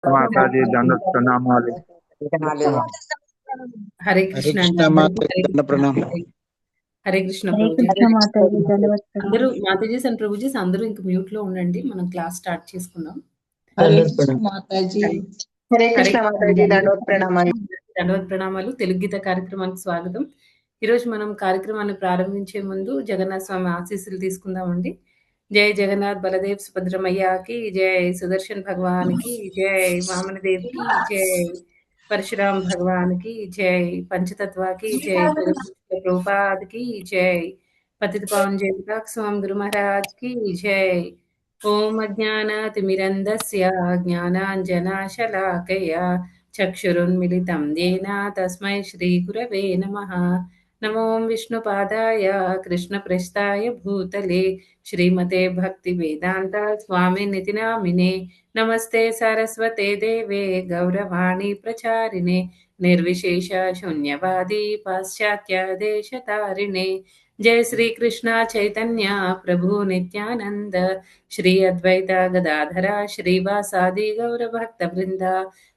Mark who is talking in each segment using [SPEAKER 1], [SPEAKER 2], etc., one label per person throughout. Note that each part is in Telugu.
[SPEAKER 1] మాతాజీ దండ ప్రణామాలు.
[SPEAKER 2] హరే
[SPEAKER 3] హరే
[SPEAKER 2] కృష్ణ
[SPEAKER 3] కృష్ణ
[SPEAKER 2] అండి.
[SPEAKER 3] మాతాజీ దండ ప్రణామం.
[SPEAKER 2] హరే కృష్ణ
[SPEAKER 4] హరే
[SPEAKER 2] ప్రభుజీ.
[SPEAKER 4] కృష్ణ మాతాజీ ధన్యవాదాలు.
[SPEAKER 2] అందరూ మాతాజీస్ అండ్ ప్రభుజీస్ అందరూ ఇంక మ్యూట్ లో ఉండండి. మనం క్లాస్ స్టార్ట్ చేసుకుందాం.
[SPEAKER 5] హరే కృష్ణ మాతాజీ. హరే కృష్ణ మాతాజీ దండవత్ ప్రణామాలు.
[SPEAKER 2] దండవత్ ప్రణామాలు. తెలుగు గీత కార్యక్రమానికి స్వాగతం. ఈరోజు మనం కార్యక్రమాన్ని ప్రారంభించే ముందు జగన్నాథ స్వామి ఆశీస్సులు తీసుకుందామండి. జై జగన్నాథ్ బలదేవ్ సుభద్రమయ్యకి జై, సుదర్శన్ భగవాన్ కి జై, వామనదేవ్ కి జై, परशुराम भगवान की जय, पंचतत्वा की जय, प्रभुपाद की जय, पतित पावन जयप्रकाश स्वामी गुरु महाराज की जय। ओम अज्ञानातिमिरन्धस्य ज्ञानाञ्जनशलाकया चक्षुरुन्मिलितं येन तस्मै श्रीगुरवे नमः। नमो विष्णुपादाय कृष्णप्रेष्ठाय भूतले श्रीमते भक्तिवेदान्त स्वामिनिति नामिने। नमस्ते सरस्वते देवे गौरवाणी प्रचारिणे निर्विशेष शून्यवादी पाश्चात्य देशतारिणे। जय श्री कृष्ण चैतन्य प्रभु नित्यानंद श्री अद्वैत गदाधरा श्रीवासादि गौर भक्त वृंद।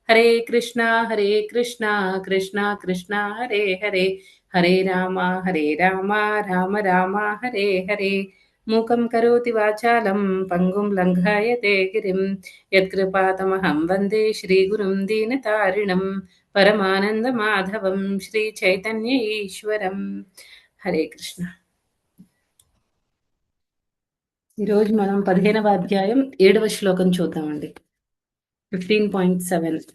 [SPEAKER 2] हरे कृष्णा कृष्णा कृष्णा हरे हरे, हरे राम राम राम हरे हरे। मूकं करोति वाचालं पंगुं लङ्घयते गिरिं, यत्कृपातमहं वन्दे श्रीगुरुं दीनतारिणं परमानन्दमाधवं श्रीचैतन्य ईश्वरं। హరే కృష్ణ. ఈరోజు మనం 15వ అధ్యాయం 7వ శ్లోకం చూద్దామండి. 15.7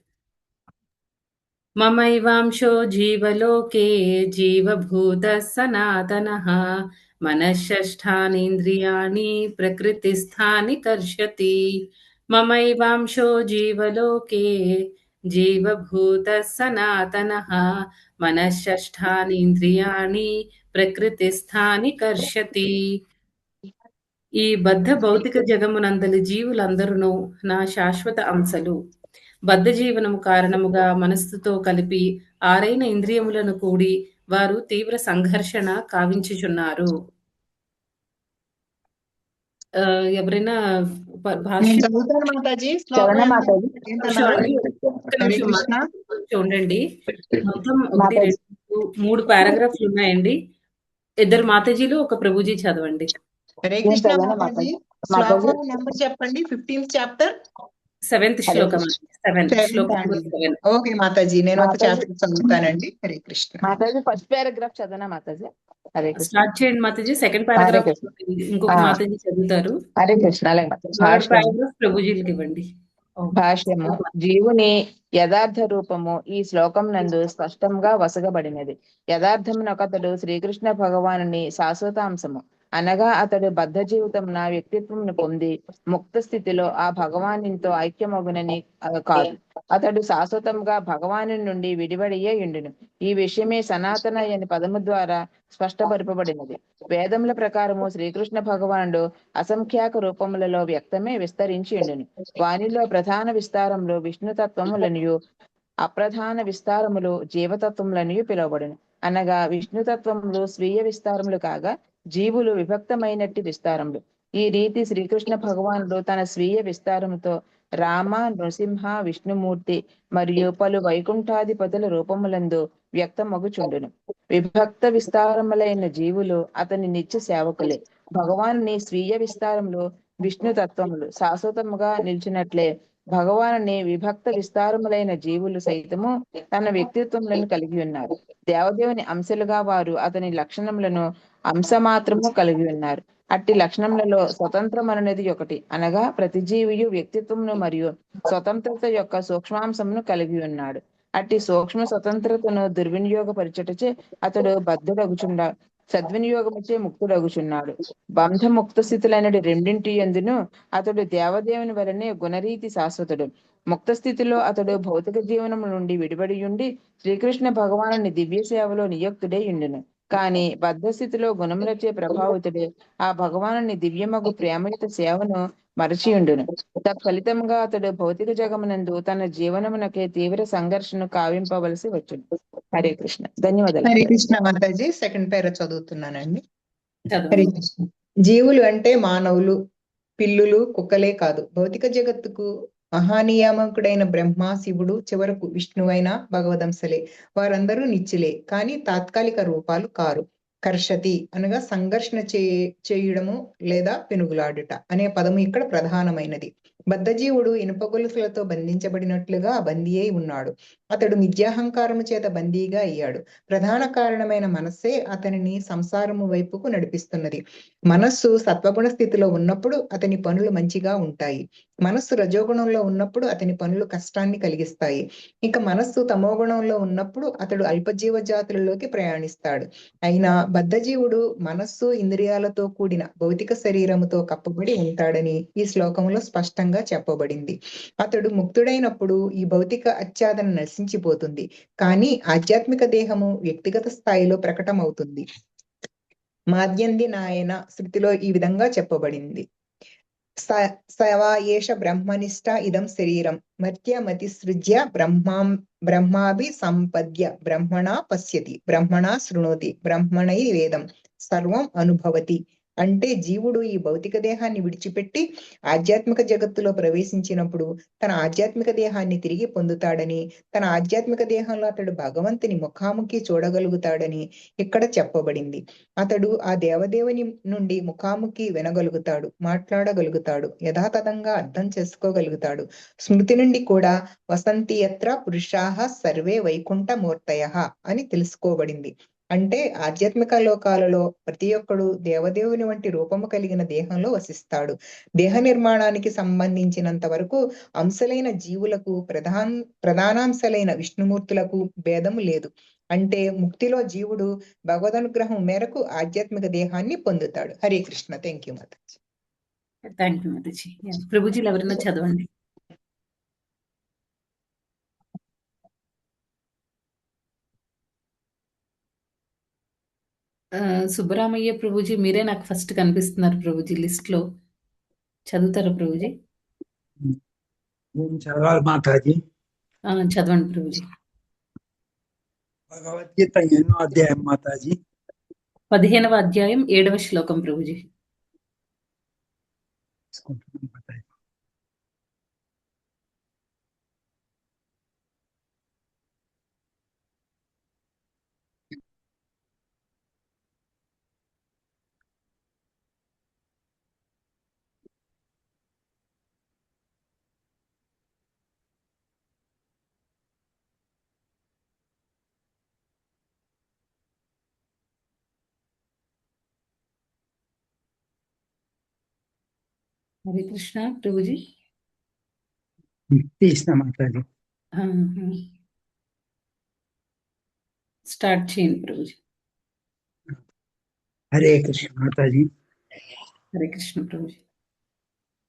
[SPEAKER 2] మమైవాంశో జీవలోకే జీవభూతః సనాతనః మనశ్షష్ఠానీంద్రియాణి ప్రకృతిస్థాని కర్షతి। మమైవాంశో జీవలోకే జీవభూతః సనాతనః మనశ్షష్ఠానీంద్రియాణి ప్రకృతిస్థాని కర్షతి। ఈ బద్ధ భౌతిక జగమునందలి జీవులందరూ నా శాశ్వత అంశలు. బద్ధ జీవనము కారణముగా మనస్సుతో కలిపి ఆరైన ఇంద్రియములను కూడి వారు తీవ్ర సంఘర్షణ కావించుచున్నారు. ఎవరైనా
[SPEAKER 5] నేను చదువుతాను మాతాజీ.
[SPEAKER 4] చరణ మాతాజీ.
[SPEAKER 2] చూడండి, మొత్తం 1, 2, 3 పారాగ్రాఫ్లు ఉన్నాయండి. 2 మాతాజీలు, ఒక ప్రభుజీ చదవండి.
[SPEAKER 5] హరే కృష్ణ మాతాజీ. శ్లోకం నెంబర్ చెప్పండి. 15th చాప్టర్
[SPEAKER 2] 7th శ్లోకం.
[SPEAKER 5] 7. ఓకే మాతాజీ, నేను ఒక చాప్టర్ చదువుతానండి. హరే కృష్ణ
[SPEAKER 4] మాతాజీ. ఫస్ట్ పారాగ్రాఫ్ చదవనా మాతాజీ? హరే కృష్ణ.
[SPEAKER 2] స్టార్ట్ చేయండి మాతాజీ. సెకండ్ పారాగ్రాఫ్ ఇంకొక మాతాజీ చదువుతారు.
[SPEAKER 4] హరే కృష్ణ.
[SPEAKER 2] పారాగ్రాఫ్ ప్రభుజీలకి ఇవ్వండి.
[SPEAKER 4] భాష్యము. జీవుని యథార్థ రూపము ఈ శ్లోకం నందు స్పష్టంగా వసగబడినది. యథార్థమునొకతడు శ్రీకృష్ణ భగవానుని శాశ్వతాంశము అనగా అతడు బద్ధ జీవితం నా వ్యక్తిత్వంను పొంది ముక్త స్థితిలో ఆ భగవానునితో ఐక్యమగునని కాదు. అతడు శాశ్వతంగా భగవాను నుండి విడివడియే ఉండును. ఈ విషయమే సనాతన అనే పదము ద్వారా స్పష్టపరపబడినది. వేదముల ప్రకారము శ్రీకృష్ణ భగవానుడు అసంఖ్యాక రూపములలో వ్యక్తమే విస్తరించి ఉండును. వానిలో ప్రధాన విస్తారములు విష్ణుతత్వములనియు అప్రధాన విస్తారములు జీవతత్వములనియు పిలువబడును. అనగా విష్ణుతత్వములు స్వీయ విస్తారములు కాగా జీవులు విభక్తమైనట్టి విస్తారములు. ఈ రీతి శ్రీకృష్ణ భగవానుడు తన స్వీయ విస్తారముతో రామ, నృసింహ, విష్ణుమూర్తి మరియు పలు వైకుంఠాధిపతుల రూపములందు వ్యక్తమగుచుండును. విభక్త విస్తారములైన జీవులు అతని నిత్య సేవకులే. భగవానుని స్వీయ విస్తారములు విష్ణు తత్వములు శాశ్వతముగా నిలిచినట్లే భగవానుని విభక్త విస్తారములైన జీవులు సైతము తన వ్యక్తిత్వములను కలిగి ఉన్నారు. దేవదేవుని అంశలుగా వారు అతని లక్షణములను అంశమాత్రము కలిగి ఉన్నారు. అట్టి లక్షణములలో స్వతంత్రమనేది ఒకటి. అనగా ప్రతి జీవియు వ్యక్తిత్వమును మరియు స్వతంత్రత యొక్క సూక్ష్మాంశమును కలిగి ఉన్నాడు. అట్టి సూక్ష్మ స్వతంత్రతను దుర్వినియోగపరచుటచే అతడు బద్ధుడగుచుండా సద్వినియోగముచే ముక్తుడగుచున్నాడు. బంధముక్త స్థితులైన రెండింటి యందును అతడు దేవదేవుని వలనే గుణరీతి శాశ్వతుడు. ముక్త స్థితిలో అతడు భౌతిక జీవనము నుండి విడిబడి ఉండి శ్రీకృష్ణ భగవానుని దివ్య సేవలో నియుక్తుడై ఉండును. కానీ బద్ధ స్థితిలో గుణములచే ప్రభావితుడే ఆ భగవానుని దివ్యమగు ప్రేమయుత సేవను మరచియుండును. తత్ఫలితంగా అతడు భౌతిక జగమునందు తన జీవనమునకే తీవ్ర సంఘర్షణ కావింపవలసి వచ్చును. హరే కృష్ణ. ధన్యవాదాలు.
[SPEAKER 5] హరే కృష్ణ మాతాజీ. సెకండ్ పేర చదువుతున్నానండి. హరే కృష్ణ. జీవులు అంటే మానవులు, పిల్లులు, కుక్కలే కాదు. భౌతిక జగత్తుకు మహానియామకుడైన బ్రహ్మ, శివుడు, చివరకు విష్ణువైన భగవదంశలే. వారందరూ నిత్యులే, కానీ తాత్కాలిక రూపాలు కారు. కర్షతి అనగా సంఘర్షణ చేయడము లేదా పెనుగులాడుట అనే పదము ఇక్కడ ప్రధానమైనది. బద్ధజీవుడు ఇనుప గొలుసులతో బంధించబడినట్లుగా బందీ అయి ఉన్నాడు. అతడు మిథ్యాహంకారము చేత బందీగా అయ్యాడు. ప్రధాన కారణమైన మనస్సే అతనిని సంసారము వైపుకు నడిపిస్తున్నది. మనస్సు సత్వగుణ స్థితిలో ఉన్నప్పుడు అతని పనులు మంచిగా ఉంటాయి. మనస్సు రజోగుణంలో ఉన్నప్పుడు అతని పనులు కష్టాన్ని కలిగిస్తాయి. ఇక మనస్సు తమోగుణంలో ఉన్నప్పుడు అతడు అల్పజీవ జాతులలోకి ప్రయాణిస్తాడు. అయినా బద్ధజీవుడు మనస్సు ఇంద్రియాలతో కూడిన భౌతిక శరీరముతో కప్పబడి ఉంటాడని ఈ శ్లోకంలో స్పష్టంగా చెప్పబడింది. అతడు ముక్తుడైనప్పుడు ఈ భౌతిక అచ్ఛాదన నశించిపోతుంది, కానీ ఆధ్యాత్మిక దేహము వ్యక్తిగత స్థాయిలో ప్రకటమవుతుంది. మాద్యంది నాయన శృతిలో ఈ విధంగా చెప్పబడింది. సవా ఏష బ్రహ్మనిష్ట ఇదం శరీరం మర్త్యమతి సృజ్య బ్రహ్మాభి సంపద్య బ్రహ్మణా పశ్యతి బ్రహ్మణా శృణోతి బ్రహ్మణై వేదం సర్వం అనుభవతి. అంటే జీవుడు ఈ భౌతిక దేహాన్ని విడిచిపెట్టి ఆధ్యాత్మిక జగత్తులో ప్రవేశించినప్పుడు తన ఆధ్యాత్మిక దేహాన్ని తిరిగి పొందుతాడని, తన ఆధ్యాత్మిక దేహంలో అతడు భగవంతుని ముఖాముఖి చూడగలుగుతాడని ఇక్కడ చెప్పబడింది. అతడు ఆ దేవదేవుని నుండి ముఖాముఖి వినగలుగుతాడు, మాట్లాడగలుగుతాడు, యథాతథంగా అర్థం చేసుకోగలుగుతాడు. స్మృతి నుండి కూడా వసంతి యత్ర పురుషాః సర్వే వైకుంఠ మూర్తయః అని తెలుసుకోబడింది. అంటే ఆధ్యాత్మిక లోకాలలో ప్రతి ఒక్కడు దేవదేవుని వంటి రూపము కలిగిన దేహంలో వసిస్తాడు. దేహ నిర్మాణానికి సంబంధించినంత వరకు అంశలైన జీవులకు ప్రధానాంశలైన విష్ణుమూర్తులకు భేదము లేదు. అంటే ముక్తిలో జీవుడు భగవదనుగ్రహం మేరకు ఆధ్యాత్మిక దేహాన్ని పొందుతాడు. హరే కృష్ణ. థ్యాంక్ యూ మాతాజీ.
[SPEAKER 2] థ్యాంక్ యూ మాతాజీ. ప్రభుజీలు ఎవరైనా చదవండి. సుబ్బరామయ్య ప్రభుజీ, మీరే నాకు ఫస్ట్ కనిపిస్తున్నారు ప్రభుజీ లిస్ట్ లో. చదువుతారా ప్రభుజీ?
[SPEAKER 3] చదవాలి మాతాజీ.
[SPEAKER 2] చదవండి ప్రభుజీ.
[SPEAKER 3] భగవద్గీత ఎన్నో అధ్యాయం మాతాజీ?
[SPEAKER 2] 15వ అధ్యాయం 7వ శ్లోకం ప్రభుజీ. హరే కృష్ణ ప్రభుజీ.
[SPEAKER 3] తీసిన మాతాజీ.
[SPEAKER 2] స్టార్ట్ చేయండి ప్రభుజీ.
[SPEAKER 3] హరే కృష్ణ మాతాజీ.
[SPEAKER 2] హరే కృష్ణ ప్రభుజీ.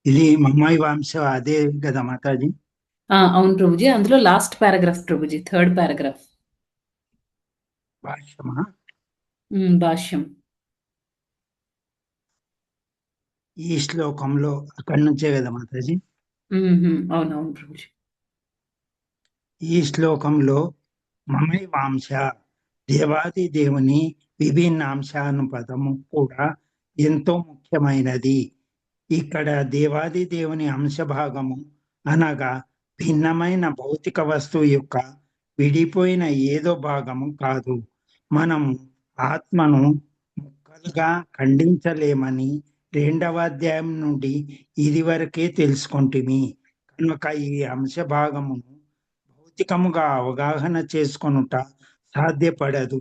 [SPEAKER 3] ఇది మమ్మాయి వంశ అదే కదా మాతాజీ?
[SPEAKER 2] అవును ప్రభుజీ, అందులో last paragraph Prabhuji, 3rd paragraph.
[SPEAKER 3] భాష్యమా?
[SPEAKER 2] భాష్యం.
[SPEAKER 3] ఈ శ్లోకంలో అక్కడి నుంచే కదా మాతాజీ?
[SPEAKER 2] అవునవును ప్రభుజీ.
[SPEAKER 3] ఈ శ్లోకంలో మమై వాంశ దేవాది దేవుని విభిన్న అంశానుపదము కూడా ఎంతో ముఖ్యమైనది. ఇక్కడ దేవాది దేవుని అంశభాగము అనగా భిన్నమైన భౌతిక వస్తువు యొక్క విడిపోయిన ఏదో భాగము కాదు. మనము ఆత్మను ముక్కలుగా ఖండించలేమని 2వ అధ్యాయం నుండి ఇది వరకే తెలుసుకుంటుమి. కనుక ఈ అంశ భాగమును భౌతికముగా అవగాహన చేసుకొనుట సాధ్యపడదు.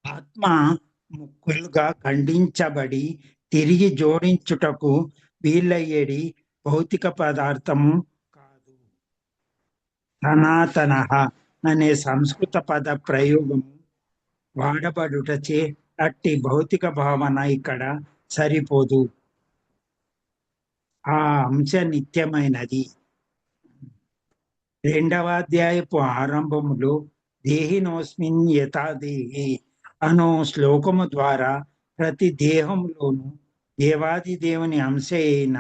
[SPEAKER 3] ఆత్మ ముక్కలుగా ఖండించబడి తిరిగి జోడించుటకు వీలయ్యేది భౌతిక పదార్థము కాదు. సనాతన అనే సంస్కృత పద ప్రయోగము వాడబడుటచే అట్టి భౌతిక భావన ఇక్కడ సరిపోదు. ఆ అంశ నిత్యమైనది. 2వ అధ్యాయపు ఆరంభములో దేహినోస్మిన్ యథా దేహి అను శ్లోకము ద్వారా ప్రతి దేహంలోనూ దేవాది దేవుని అంశ అయిన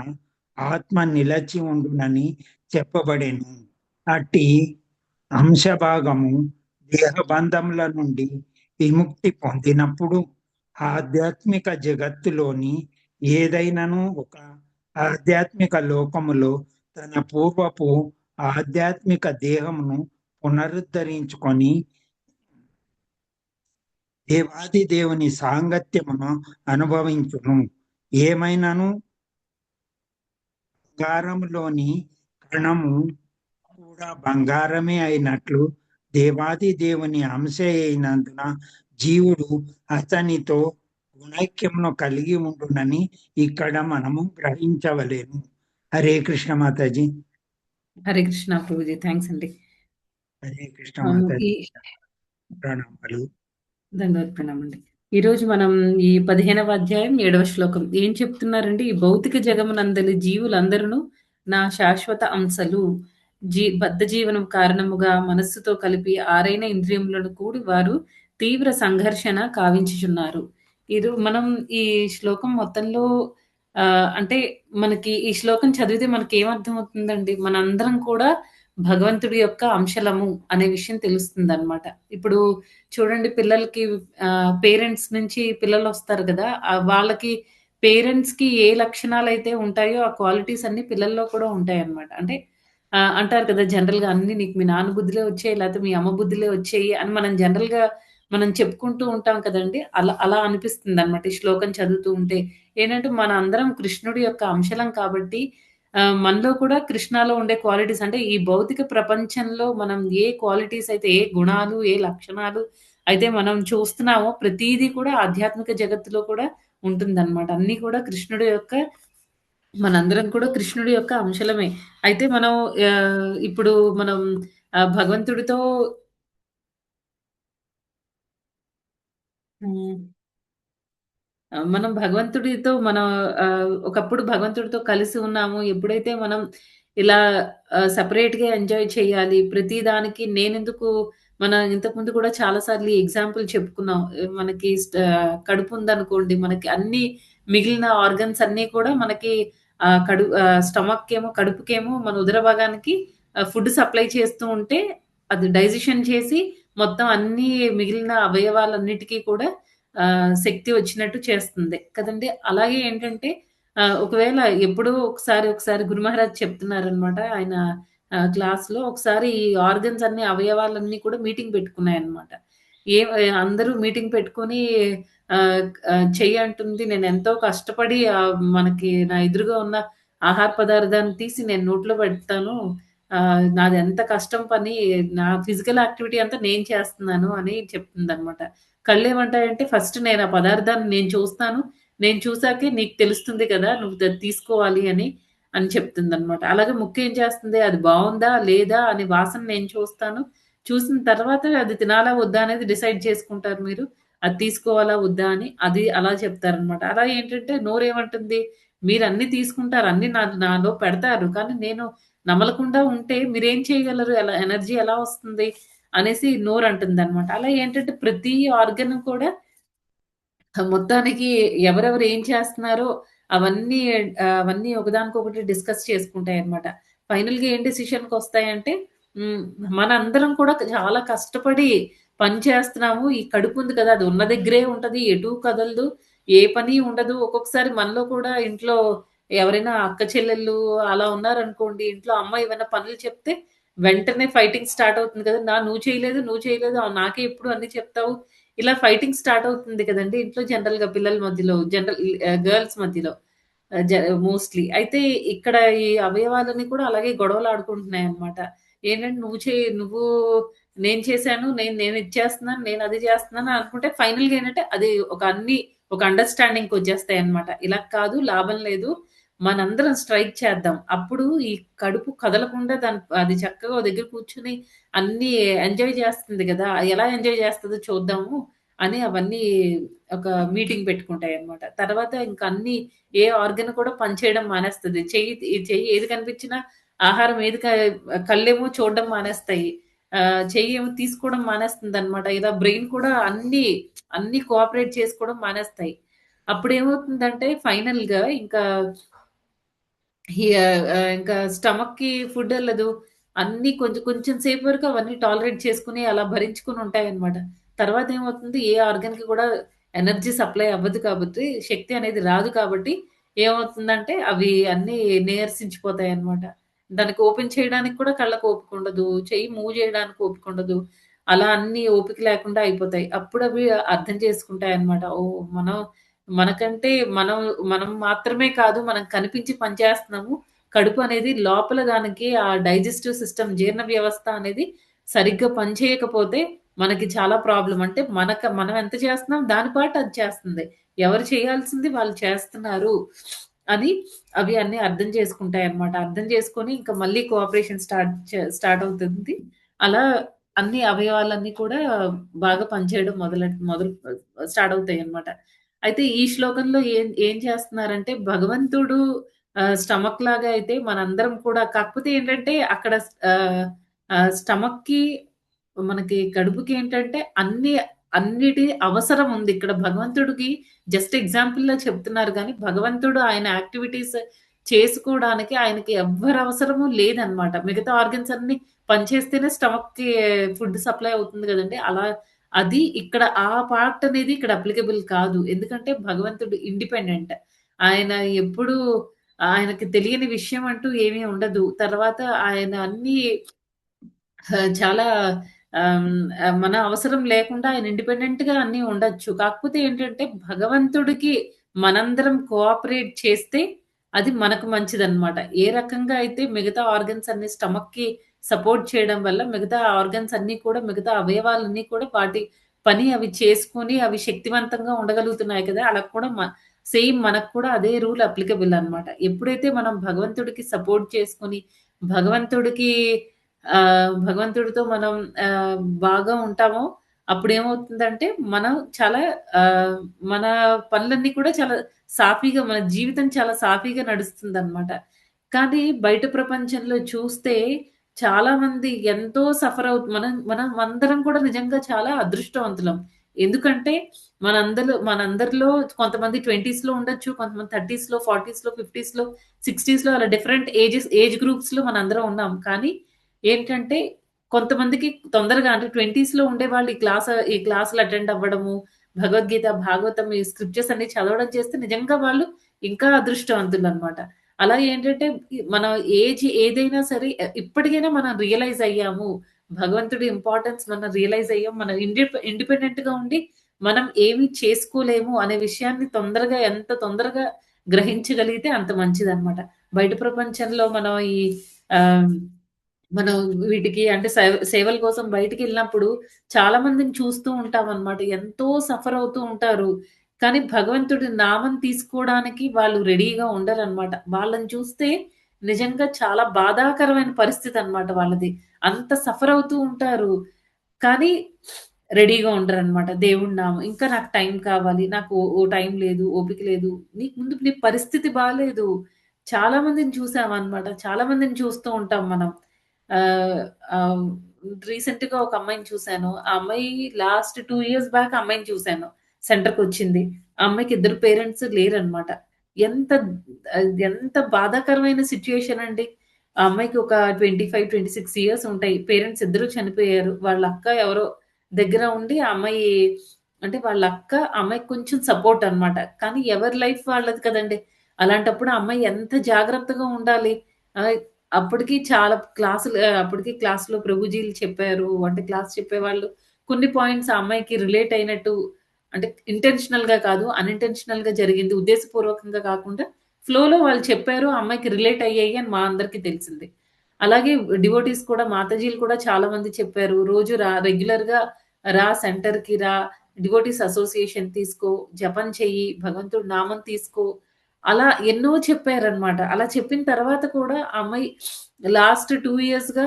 [SPEAKER 3] ఆత్మ నిలచి ఉండునని చెప్పబడెను. అట్టి అంశభాగము దేహబంధముల నుండి విముక్తి పొందినప్పుడు ఆధ్యాత్మిక జగత్తులోని ఏదైనాను ఒక ఆధ్యాత్మిక లోకములో తన పూర్వపు ఆధ్యాత్మిక దేహమును పునరుద్ధరించుకొని దేవాది దేవుని సాంగత్యమును అనుభవించును. ఏమైనాను బంగారములోని కణము కూడా బంగారమే అయినట్లు దేవాది దేవుని అంశ అయినందున జీవుడు అతనితో గుణైక్యమును కలిగి ఉండునని ఇక్కడ మనము గ్రహించవలేను. హరే కృష్ణ మాతాజీ.
[SPEAKER 2] హరే కృష్ణ ప్రభుజీ, థ్యాంక్స్ అండి.
[SPEAKER 3] హరే కృష్ణ
[SPEAKER 2] ఈ
[SPEAKER 3] మాతాజీ. ప్రణామాలు.
[SPEAKER 2] ధన్యవాద ప్రణామండి. ఈరోజు మనం ఈ 15వ అధ్యాయం 7వ శ్లోకం ఏం చెప్తున్నారండి? ఈ భౌతిక జగమునందలి జీవులందరూ నా శాశ్వత అంశలు. బద్ధ జీవనం కారణముగా మనస్సుతో కలిపి ఆరైన ఇంద్రియములను కూడి వారు తీవ్ర సంఘర్షణ కావించుచున్నారు. ఇది మనం ఈ శ్లోకం మొత్తంలో అంటే మనకి ఈ శ్లోకం చదివితే మనకి ఏమర్థమవుతుందండి? మనందరం కూడా భగవంతుడి యొక్క అంశలము అనే విషయం తెలుస్తుంది అనమాట. ఇప్పుడు చూడండి, పిల్లలకి పేరెంట్స్ నుంచి పిల్లలు వస్తారు కదా, వాళ్ళకి పేరెంట్స్ కి ఏ లక్షణాలు అయితే ఉంటాయో ఆ క్వాలిటీస్ అన్ని పిల్లల్లో కూడా ఉంటాయి అనమాట. అంటే అంటారు కదా జనరల్ గా, అన్ని నీకు మీ నాన్న బుద్ధిలే వచ్చాయి, లేకపోతే మీ అమ్మ బుద్ధిలే వచ్చాయి అని మనం జనరల్ గా మనం చెప్పుకుంటూ ఉంటాం కదండి. అలా అలా అనిపిస్తుంది అనమాట ఈ శ్లోకం చదువుతూ ఉంటే. ఏంటంటే మన అందరం కృష్ణుడి యొక్క అంశలం కాబట్టి మనలో కూడా కృష్ణలో ఉండే క్వాలిటీస్, అంటే ఈ భౌతిక ప్రపంచంలో మనం ఏ క్వాలిటీస్ అయితే, ఏ గుణాలు, ఏ లక్షణాలు అయితే మనం చూస్తున్నామో ప్రతీదీ కూడా ఆధ్యాత్మిక జగత్తులో కూడా ఉంటుందన్నమాట. అన్నీ కూడా కృష్ణుడి యొక్క, మనందరం కూడా కృష్ణుడి యొక్క అంశలమే. అయితే మనం ఇప్పుడు మనం భగవంతుడితో మనం భగవంతుడితో ఒకప్పుడు భగవంతుడితో కలిసి ఉన్నాము. ఎప్పుడైతే మనం ఇలా సెపరేట్‌గా ఎంజాయ్ చేయాలి, ప్రతి దానికి నేనెందుకు, మనం ఇంతకుముందు కూడా చాలా సార్లు ఈ ఎగ్జాంపుల్ చెప్పుకున్నాం. మనకి కడుపు ఉందనుకోండి, మనకి అన్ని మిగిలిన ఆర్గన్స్ అన్నీ కూడా మనకి స్టమక్‌కేమో, కడుపుకేమో, మన ఉదర భాగానికి ఫుడ్ సప్లై చేస్తూ ఉంటే అది డైజెషన్ చేసి మొత్తం అన్ని మిగిలిన అవయవాలన్నిటికీ కూడా శక్తి వచ్చినట్టు చేస్తుంది కదండీ! అలాగే ఏంటంటే ఒకవేళ ఎప్పుడో ఒకసారి గురు మహారాజ్ చెప్తున్నారనమాట. ఆయన క్లాస్‌లో ఒకసారి ఈ ఆర్గన్స్ అన్ని, అవయవాలన్నీ కూడా మీటింగ్ పెట్టుకున్నాయన్నమాట. అందరూ మీటింగ్ పెట్టుకొని చెయ్యి అంటుంది, నేనెంతో కష్టపడి మనకి నా ఎదురుగా ఉన్న ఆహార పదార్థాన్ని తీసి నేను నోట్లో పెడతాను. నాది ఎంత కష్టం పని, నా ఫిజికల్ యాక్టివిటీ అంతా నేను చేస్తున్నాను అని చెప్తుందనమాట. కళ్ళేమంటాయంటే, ఫస్ట్ నేను ఆ పదార్థాన్ని నేను చూస్తాను. నేను చూసాకే నీకు తెలుస్తుంది కదా, నువ్వు తీసుకోవాలి అని చెప్తుందనమాట. అలాగే ముక్కేం చేస్తుంది, అది బావుందా? లేదా? అని వాసన నేను చూస్తాను. చూసిన తర్వాత అది తినాలా? వద్దా? అనేది డిసైడ్ చేసుకుంటారు మీరు. అది తీసుకోవాలా? వద్దా? అని. అది అలా చెప్తారనమాట. అలా ఏంటంటే నోరేమంటుంది, మీరన్నీ తీసుకుంటారు, అన్నీ నాలో పెడతారు. కానీ నేను నమలకుండా ఉంటే మీరేం చేయగలరు? ఎనర్జీ ఎలా వస్తుంది? అనేసి నోరంటుందనమాట. అలా ఏంటంటే ప్రతి ఆర్గన్ కూడా మొత్తానికి ఎవరెవరు ఏం చేస్తున్నారో అవన్నీ ఒకదానికొకటి డిస్కస్ చేసుకుంటాయన్నమాట. ఫైనల్‌గా ఏం డెసిషన్‌కొస్తాయంటే, మనందరం కూడా చాలా కష్టపడి పని చేస్తున్నాము. ఈ కడుపు ఉంది కదా, అది ఉన్న దగ్గరే ఉంటది. ఎటూ కదలదు. ఏ పని ఉండదు. ఒక్కొక్కసారి మనలో కూడా ఇంట్లో ఎవరైనా అక్క చెల్లెళ్ళు అలా ఉన్నారనుకోండి, ఇంట్లో అమ్మ ఏమైనా పనులు చెప్తే వెంటనే ఫైటింగ్ స్టార్ట్ అవుతుంది కదా! నువ్వు చేయలేదు, నువ్వు చేయలేదు, నాకే ఎప్పుడు అన్నీ చెప్తావు. ఇలా ఫైటింగ్ స్టార్ట్ అవుతుంది కదండీ! ఇంట్లో జనరల్‌గా పిల్లల మధ్యలో, గర్ల్స్ మధ్యలో ఆహ్, జ మోస్ట్‌లీ. అయితే ఇక్కడ ఈ అవయవాలన్నీ కూడా అలాగే గొడవలాడుకుంటున్నాయన్నమాట. ఏంటంటే నువ్వు నేను చేశాను, నేను ఇది చేస్తున్నాను, నేను అది చేస్తున్నాను అనుకుంటే ఫైనల్‌గా ఏంటంటే అది ఒక అండర్‌స్టాండింగ్‌కొచ్చేస్తాయన్నమాట. ఇలా కాదు, లాభం లేదు, మనందరం స్ట్రైక్ చేద్దాం. అప్పుడు ఈ కడుపు కదలకుండా అది చక్కగా ఓ దగ్గర కూర్చొని అన్నీ ఎంజాయ్ చేస్తుంది గదా! ఎలా ఎంజాయ్ చేస్తదో చూద్దాము అని అవన్నీ ఒక మీటింగ్ పెట్టుకుంటాయన్నమాట. తర్వాత ఇంక ఏ ఆర్గన్ కూడా పనిచేయడం మానేస్తది. చెయ్యి ఏది కనిపించినా ఆహారం కళ్ళేమో చూడడం మానేస్తాయి. చెయ్యేమో తీసుకోవడం మానేస్తుందన్నమాట. ఇలా బ్రెయిన్ కూడా అన్నీ కోఆపరేట్ చేసుకోవడం మానేస్తాయి. అప్పుడేమవుతుందంటే ఫైనల్‌గా ఇంకా స్టమక్‌కి ఫుడ్ ఎళ్ళదు. అన్నీ కొంచెం కొంచెం సేపు వరకు అవన్నీ టాలరేట్ చేసుకొని అలా భరించుకొని ఉంటాయన్నమాట. తర్వాత ఏమవుతుంది, ఏ ఆర్గాన్‌కి కూడా ఎనర్జీ సప్లై అవ్వదు కాబట్టి, శక్తి అనేది రాదు కాబట్టి, ఏమవుతుందంటే అవి అన్నీ నీరసించిపోతాయన్నమాట. దానికి ఓపెన్ చేయడానికి కూడా కళ్ళకి ఓపిక ఉండదు. చెయ్యి మూవ్ చేయడానికి ఓపిక ఉండదు. అలా అన్నీ ఓపిక లేకుండా అయిపోతాయి. అప్పుడు అవి అర్థం చేసుకుంటాయన్నమాట. ఓహ్! మనకంటే మనం మనం మాత్రమే కాదు, మనం కనిపించి పని చేస్తున్నాము. కడుపు అనేది లోపల దానికి ఆ డైజెస్టివ్ సిస్టమ్, జీర్ణ వ్యవస్థ అనేది సరిగ్గా పనిచేయకపోతే మనకి చాలా ప్రాబ్లమ్. అంటే మనం ఎంత చేస్తున్నాం దాని పాటు అది చేస్తుంది. ఎవరు చేయాల్సింది వాళ్ళు చేస్తున్నారు అని అవి అన్నీ అర్థం చేసుకుంటాయన్నమాట. అర్థం చేసుకొని ఇంకా మళ్ళీ కోఆపరేషన్ స్టార్ట్ అవుతుంది. అలా అన్ని అవయవాలన్నీ కూడా బాగా పనిచేయడం మొదలు స్టార్ట్ అవుతాయన్నమాట. అయితే ఈ శ్లోకంలో ఏం ఏం చేస్తున్నారంటే భగవంతుడు స్టమక్ లాగా అయితే మనందరం కూడా, కాకపోతే ఏంటంటే అక్కడ ఆహ్, స్టమక్‌కి మనకి కడుపుకి ఏంటంటే అన్నిటి అవసరం ఉంది. ఇక్కడ భగవంతుడికి జస్ట్ ఎగ్జాంపుల్‌లా చెప్తున్నారు గానీ, భగవంతుడు ఆయన యాక్టివిటీస్ చేసుకోవడానికి ఆయనకి ఎవ్వరి అవసరము లేదనమాట. మిగతా ఆర్గన్స్ అన్నీ పనిచేస్తేనే స్టమక్‌కి ఫుడ్ సప్లై అవుతుంది గదండీ! అలా అది ఇక్కడ ఆ పార్ట్ అనేది ఇక్కడ అప్లికబుల్ కాదు. ఎందుకంటే భగవంతుడు ఇండిపెండెంట్. ఆయన ఎప్పుడూ ఆయనకి తెలియని విషయం అంటూ ఏమీ ఉండదు. తర్వాత ఆయన అన్నీ చాలా మన అవసరం లేకుండా ఆయన ఇండిపెండెంట్‌గా అన్నీ ఉండొచ్చు. కాకపోతే ఏంటంటే భగవంతుడికి మనందరం కోఆపరేట్ చేస్తే అది మనకు మంచిదనమాట. ఏ రకంగా అయితే మిగతా ఆర్గన్స్ అన్నీ స్టమక్‌కి సపోర్ట్ చేయడం వల్ల మిగతా ఆర్గన్స్ అన్నీ కూడా, మిగతా అవయవాలన్నీ కూడా వాటి పని అవి చేసుకొని అవి శక్తివంతంగా ఉండగలుగుతున్నాయి కదా! అలా కూడా సేమ్ మనకు కూడా అదే రూల్ అప్లికబుల్ అనమాట. ఎప్పుడైతే మనం భగవంతుడికి సపోర్ట్ చేసుకొని భగవంతుడికి భగవంతుడితో మనం బాగా ఉంటామో అప్పుడేమవుతుందంటే మనం చాలా ఆహ్, మన పనులన్నీ కూడా చాలా సాఫీగా, మన జీవితం చాలా సాఫీగా నడుస్తుందనమాట. కానీ బయట ప్రపంచంలో చూస్తే చాలామంది ఎంతో సఫర్ మనం అందరం కూడా నిజంగా చాలా అదృష్టవంతులం. ఎందుకంటే మనందరిలో కొంతమంది 20స్‌లో ఉండొచ్చు. కొంతమంది 30స్‌లో, 40స్‌లో, 50స్‌లో, 60స్‌లో అలా డిఫరెంట్ ఏజ్ గ్రూప్స్‌లో మనందరం ఉన్నాం. కానీ ఏంటంటే కొంతమందికి తొందరగా అంటే 20స్‌లో ఉండేవాళ్ళు ఈ క్లాసులు అటెండ్ అవ్వడము, భగవద్గీత, భాగవతం ఈ స్క్రిప్చర్స్ అన్ని చదవడం చేస్తే నిజంగా వాళ్ళు ఇంకా అదృష్టవంతులనమాట. అలాగే ఏంటంటే మన ఏజ్ ఏదైనా సరే ఇప్పటికైనా మనం రియలైజ్ అయ్యాము. భగవంతుడి ఇంపార్టెన్స్ మనం రియలైజ్ అయ్యాం. మనం ఇండిపెండెంట్‌గా ఉండి మనం ఏమి చేసుకోలేము అనే విషయాన్ని ఎంత తొందరగా గ్రహించగలిగితే అంత మంచిదనమాట. బయట ప్రపంచంలో మనం ఆహ్, మనం వీటికి అంటే సేవల కోసం బయటికెళ్ళినప్పుడు చాలా మందిని చూస్తూ ఉంటామనమాట. ఎంతో సఫర్ అవుతూ ఉంటారు. కానీ భగవంతుడి నామం తీసుకోవడానికి వాళ్ళు రెడీగా ఉండరనమాట. వాళ్ళని చూస్తే నిజంగా చాలా బాధాకరమైన పరిస్థితనమాట వాళ్ళది. అంత సఫర్ అవుతూ ఉంటారు. కానీ రెడీగా ఉండరనమాట. దేవుడి నామం ఇంకా నాకు టైం కావాలి. నాకు ఓ టైం లేదు, ఓపిక లేదు. నీకు ముందు నీ పరిస్థితి బాలేదు. చాలా మందిని చూసామనమాట. చాలా మందిని చూస్తూ ఉంటాం మనం. ఆహ్, ఆహ్, రీసెంట్‌గా ఒక అమ్మాయిని చూసాను. ఆ అమ్మాయి లాస్ట్ 2 ఇయర్స్ బ్యాక్ ఆ అమ్మాయిని చూసాను. సెంటర్‌కొచ్చింది. ఆ అమ్మాయికి ఇద్దరు పేరెంట్స్ లేరనమాట. ఎంత ఎంత బాధాకరమైన సిట్యుయేషన్ అండి. ఆ అమ్మాయికి ఒక 25, 26 ఇయర్స్ ఉంటాయి. పేరెంట్స్ ఇద్దరు చనిపోయారు. వాళ్ళ అక్క ఎవరో దగ్గర ఉండి ఆ అమ్మాయి, అంటే వాళ్ళ అక్క ఆ అమ్మాయికి కొంచెం సపోర్ట్ అన్నమాట. కానీ ఎవరి లైఫ్ వాళ్ళది కదండీ! అలాంటప్పుడు ఆ అమ్మాయి ఎంత జాగ్రత్తగా ఉండాలి. ఆహ్, అప్పటికి క్లాస్‌లో ప్రభుజీలు చెప్పారు. అంటే క్లాస్ చెప్పేవాళ్ళు కొన్ని పాయింట్స్ ఆ అమ్మాయికి రిలేట్ అయినట్టు, అంటే ఇంటెన్షనల్‌గా కాదు, అన్‌ఇంటెన్షనల్‌గా జరిగింది. ఉద్దేశపూర్వకంగా కాకుండా ఫ్లోలో వాళ్ళు చెప్పారు. ఆ అమ్మాయికి రిలేట్ అయ్యాయి అని మా అందరికీ తెలిసింది. అలాగే డివోటీస్ కూడా, మాతాజీలు కూడా చాలా మంది చెప్పారు. రోజు రెగ్యులర్‌గా సెంటర్‌కి రా, డివోటీస్ అసోసియేషన్ తీసుకో, జపం చెయ్యి, భగవంతుడి నామం తీసుకో. అలా ఎన్నో చెప్పారనమాట. అలా చెప్పిన తర్వాత కూడా ఆ అమ్మాయి లాస్ట్ 2 ఇయర్స్‌గా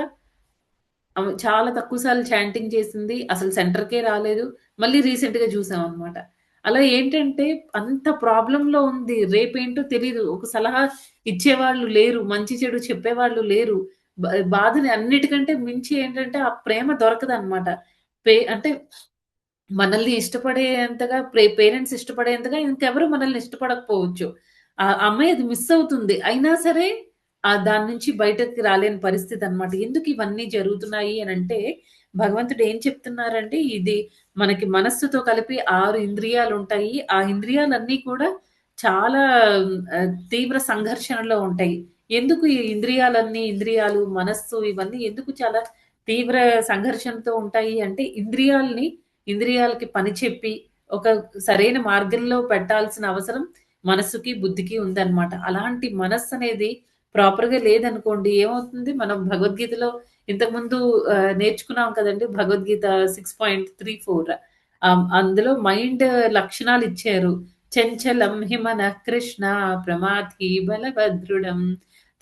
[SPEAKER 2] చాలా తక్కువ సార్లు చాంటింగ్ చేసింది. అసలు సెంటర్‌కే రాలేదు. మళ్ళీ రీసెంట్‌గా చూసామనమాట. అలా ఏంటంటే అంత ప్రాబ్లమ్‌లో ఉంది. రేపేంటో తెలీదు. ఒక సలహా ఇచ్చేవాళ్ళు లేరు. మంచి చెడు చెప్పేవాళ్ళు లేరు. బ బాధని అన్నిటికంటే మించి ఏంటంటే ఆ ప్రేమ దొరకదనమాట. అంటే మనల్ని ఇష్టపడేంతగా పేరెంట్స్ ఇష్టపడేంతగా ఇంకెవరు మనల్ని ఇష్టపడకపోవచ్చు. ఆ అమ్మాయి అది మిస్ అవుతుంది. అయినా సరే దాని నుంచి బయటకి రాలేని పరిస్థితనమాట. ఎందుకు ఇవన్నీ జరుగుతున్నాయి అనంటే, భగవంతుడు ఏం చెప్తున్నారంటే, ఇది మనకి మనస్సుతో కలిపి 6 ఇంద్రియాలుంటాయి. ఆ ఇంద్రియాలన్నీ కూడా చాలా తీవ్ర సంఘర్షణలో ఉంటాయి. ఎందుకు ఈ ఇంద్రియాలు, మనస్సు ఇవన్నీ ఎందుకు చాలా తీవ్ర సంఘర్షణతో ఉంటాయి అంటే, ఇంద్రియాలకి పని చెప్పి, ఒక సరైన మార్గంలో పెట్టాల్సిన అవసరం మనస్సుకి, బుద్ధికి ఉందన్నమాట. అలాంటి మనస్సనేది ప్రాపర్‌గా లేదనుకోండి ఏమవుతుంది, మనం భగవద్గీతలో ఇంతకుముందు నేర్చుకున్నాం కదండీ! భగవద్గీత 6.34 అందులో మైండ్ లక్షణాలిచ్చారు. చంచలం హి మనః కృష్ణ ప్రమాథీ బలభద్రుడం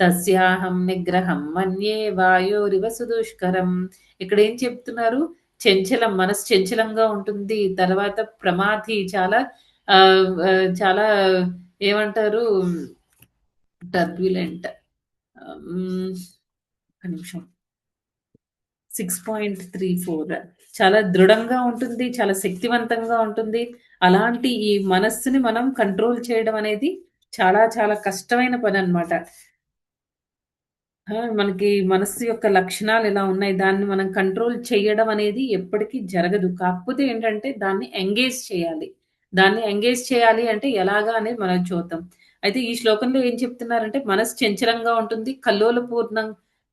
[SPEAKER 2] తస్యాహం నిగ్రహం మన్యే వాయోరివ సుదుష్కరం. ఇక్కడ ఏం చెప్తున్నారు? మనసు చంచలంగా ఉంటుంది. తర్వాత ప్రమాథి చాలా చాలా ఏమంటారు, టర్బ్యులెంట్. ఒక నిమిషం. 6.34 చాలా దృఢంగా ఉంటుంది. చాలా శక్తివంతంగా ఉంటుంది. అలాంటి ఈ మనస్సుని మనం కంట్రోల్ చేయడం అనేది చాలా చాలా కష్టమైన పనన్నమాట. మనకి మనస్సు యొక్క లక్షణాలు ఎలా ఉన్నాయి, దాన్ని మనం కంట్రోల్ చేయడం అనేది ఎప్పటికీ జరగదు. కాకపోతే ఏంటంటే దాన్ని ఎంగేజ్ చేయాలి. దాన్ని ఎంగేజ్ చేయాలి అంటే ఎలాగా అనేది మనం చూద్దాం. అయితే ఈ శ్లోకంలో ఏం చెప్తున్నారంటే, మనసు చంచలంగా ఉంటుంది.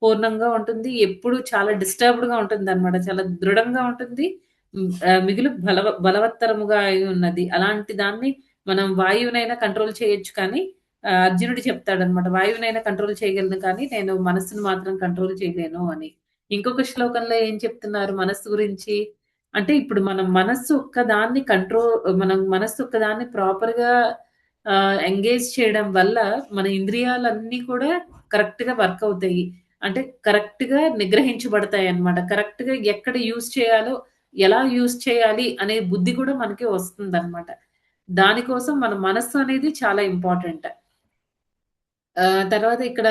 [SPEAKER 2] పూర్ణంగా ఉంటుంది. ఎప్పుడు చాలా డిస్టర్బ్డ్‌గా ఉంటుందన్నమాట. చాలా దృఢంగా ఉంటుంది. మిగులు బలవత్తరముగా అయి ఉన్నది. అలాంటి దాన్ని మనం వాయువునైనా కంట్రోల్ చేయొచ్చు కానీ, అర్జునుడు చెప్తాడన్నమాట. వాయువునైనా కంట్రోల్ చేయగలను కానీ, నేను మనస్సును మాత్రం కంట్రోల్ చేయలేను అని. ఇంకొక శ్లోకంలో ఏం చెప్తున్నారు మనస్సు గురించి? అంటే ఇప్పుడు మనం మనస్సు ఒక్కదాన్ని ప్రాపర్‌గా ఎంగేజ్ చేయడం వల్ల మన ఇంద్రియాలన్నీ కూడా కరెక్ట్‌గా వర్క్ అవుతాయి. అంటే కరెక్ట్‌గా నిగ్రహించబడతాయన్నమాట. కరెక్ట్‌గా ఎక్కడ యూజ్ చేయాలో, ఎలా యూజ్ చేయాలి అనే బుద్ధి కూడా మనకి వస్తుందన్నమాట. దానికోసం మన మనస్సు అనేది చాలా ఇంపార్టెంట్. తర్వాత ఇక్కడ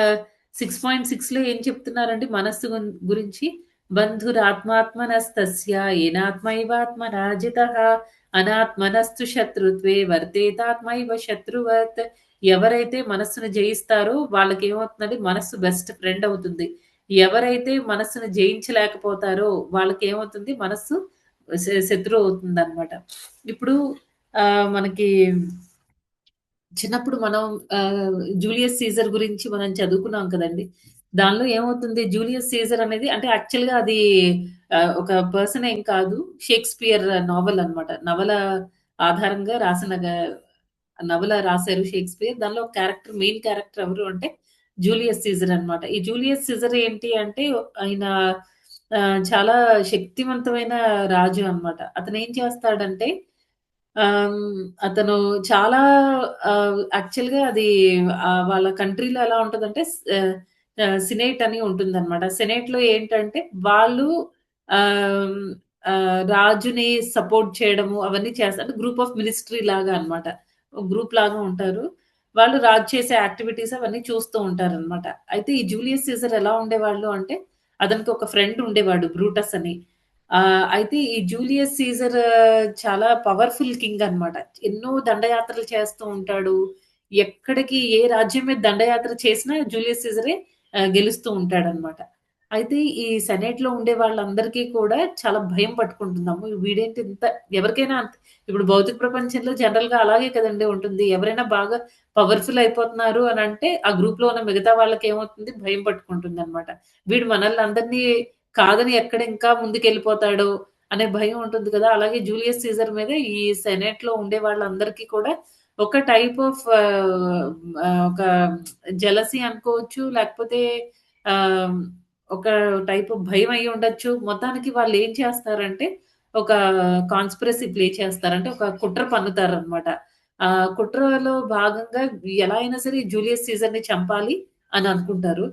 [SPEAKER 2] 6.6లో ఏం చెప్తున్నారంటే మనస్సు గురించి, బంధురాత్మాత్మనస్తస్య ఏనాత్మైవాత్మనా జితః అనాత్మనస్తు శత్రుత్వే వర్తేతాత్మైవ శత్రువత్. ఎవరైతే మనస్సును జయిస్తారో వాళ్ళకేమవుతుందంటే మనస్సు బెస్ట్ ఫ్రెండ్ అవుతుంది. ఎవరైతే మనస్సును జయించలేకపోతారో వాళ్ళకేమవుతుంది, మనస్సు శత్రువు అవుతుందన్నమాట. ఇప్పుడు మనకి చిన్నప్పుడు మనం జూలియస్ సీజర్ గురించి మనం చదువుకున్నాం కదండీ! దానిలో ఏమవుతుంది, జూలియస్ సీజర్ అనేది అంటే యాక్చువల్‌గా అది ఒక పర్సన్ ఏం కాదు. షేక్స్‌పియర్ నోవెల్ అన్నమాట. నవల ఆధారంగా నవల రాసారు షేక్స్‌పియర్. దానిలో మెయిన్ క్యారెక్టర్ ఎవరు అంటే జూలియస్ సీజర్ అన్నమాట. ఈ జూలియస్ సీజర్ ఏంటి అంటే ఆయన చాలా శక్తివంతమైన రాజు అన్నమాట. అతను ఏం చేస్తాడంటే, అతను చాలా యాక్చువల్‌గా అది వాళ్ళ కంట్రీలో ఎలా ఉంటదంటే సినేట్ అని ఉంటుందన్నమాట. సెనేట్‌లో ఏంటంటే వాళ్ళు ఆహ్, రాజుని సపోర్ట్ చేయడము అవన్నీ చేస్తారు. అంటే గ్రూప్ ఆఫ్ మినిస్ట్రీ లాగా అన్నమాట. గ్రూప్ లాగా ఉంటారు. వాళ్ళు రాజు చేసే యాక్టివిటీస్ అవన్నీ చూస్తూ ఉంటారన్నమాట. అయితే ఈ జూలియస్ సీజర్ ఎలా ఉండేవాళ్ళు అంటే, అతనికి ఒక ఫ్రెండ్ ఉండేవాడు బ్రూటస్ అని. అయితే ఈ జూలియస్ సీజర్ చాలా పవర్‌ఫుల్ కింగ్ అన్నమాట. ఎన్నో దండయాత్రలు చేస్తూ ఉంటాడు. ఎక్కడికి ఏ రాజ్యం మీద దండయాత్ర చేసినా జూలియస్ సీజరే గెలుస్తూ ఉంటాడన్నమాట. అయితే ఈ సెనేట్‌లో ఉండే వాళ్ళందరికీ కూడా చాలా భయం పట్టుకుంటుంది. అమ్మో! వీడేంటి ఎవరికైనా అంతే. ఇప్పుడు భౌతిక ప్రపంచంలో జనరల్‌గా అలాగే కదండీ ఉంటుంది. ఎవరైనా బాగా పవర్‌ఫుల్ అయిపోతున్నారు అనంటే, ఆ గ్రూప్‌లో ఉన్న మిగతా వాళ్ళకేమవుతుంది, భయం పట్టుకుంటుందన్నమాట. వీడు మనల్నందరిని కాదని ఎక్కడ ఇంకా ముందుకెళ్ళిపోతాడో అనే భయం ఉంటుంది కదా! అలాగే జూలియస్ సీజర్ మీద ఈ సెనేట్‌లో ఉండే వాళ్ళందరికీ కూడా ఒక టైప్ ఆఫ్ ఒక జెలసీ అనుకోవచ్చు. లేకపోతే ఆహ్, ఒక టైప్ ఆఫ్ భయం అయ్యి ఉండొచ్చు. మొత్తానికి వాళ్ళేం చేస్తారంటే, ఒక కాన్స్పిరసీ ప్లే చేస్తారు. అంటే ఒక కుట్ర పన్నుతారనమాట. కుట్రలో భాగంగా ఎలా అయినా సరే ఈ జూలియస్ సీజర్‌ని చంపాలి అని అనుకుంటారు.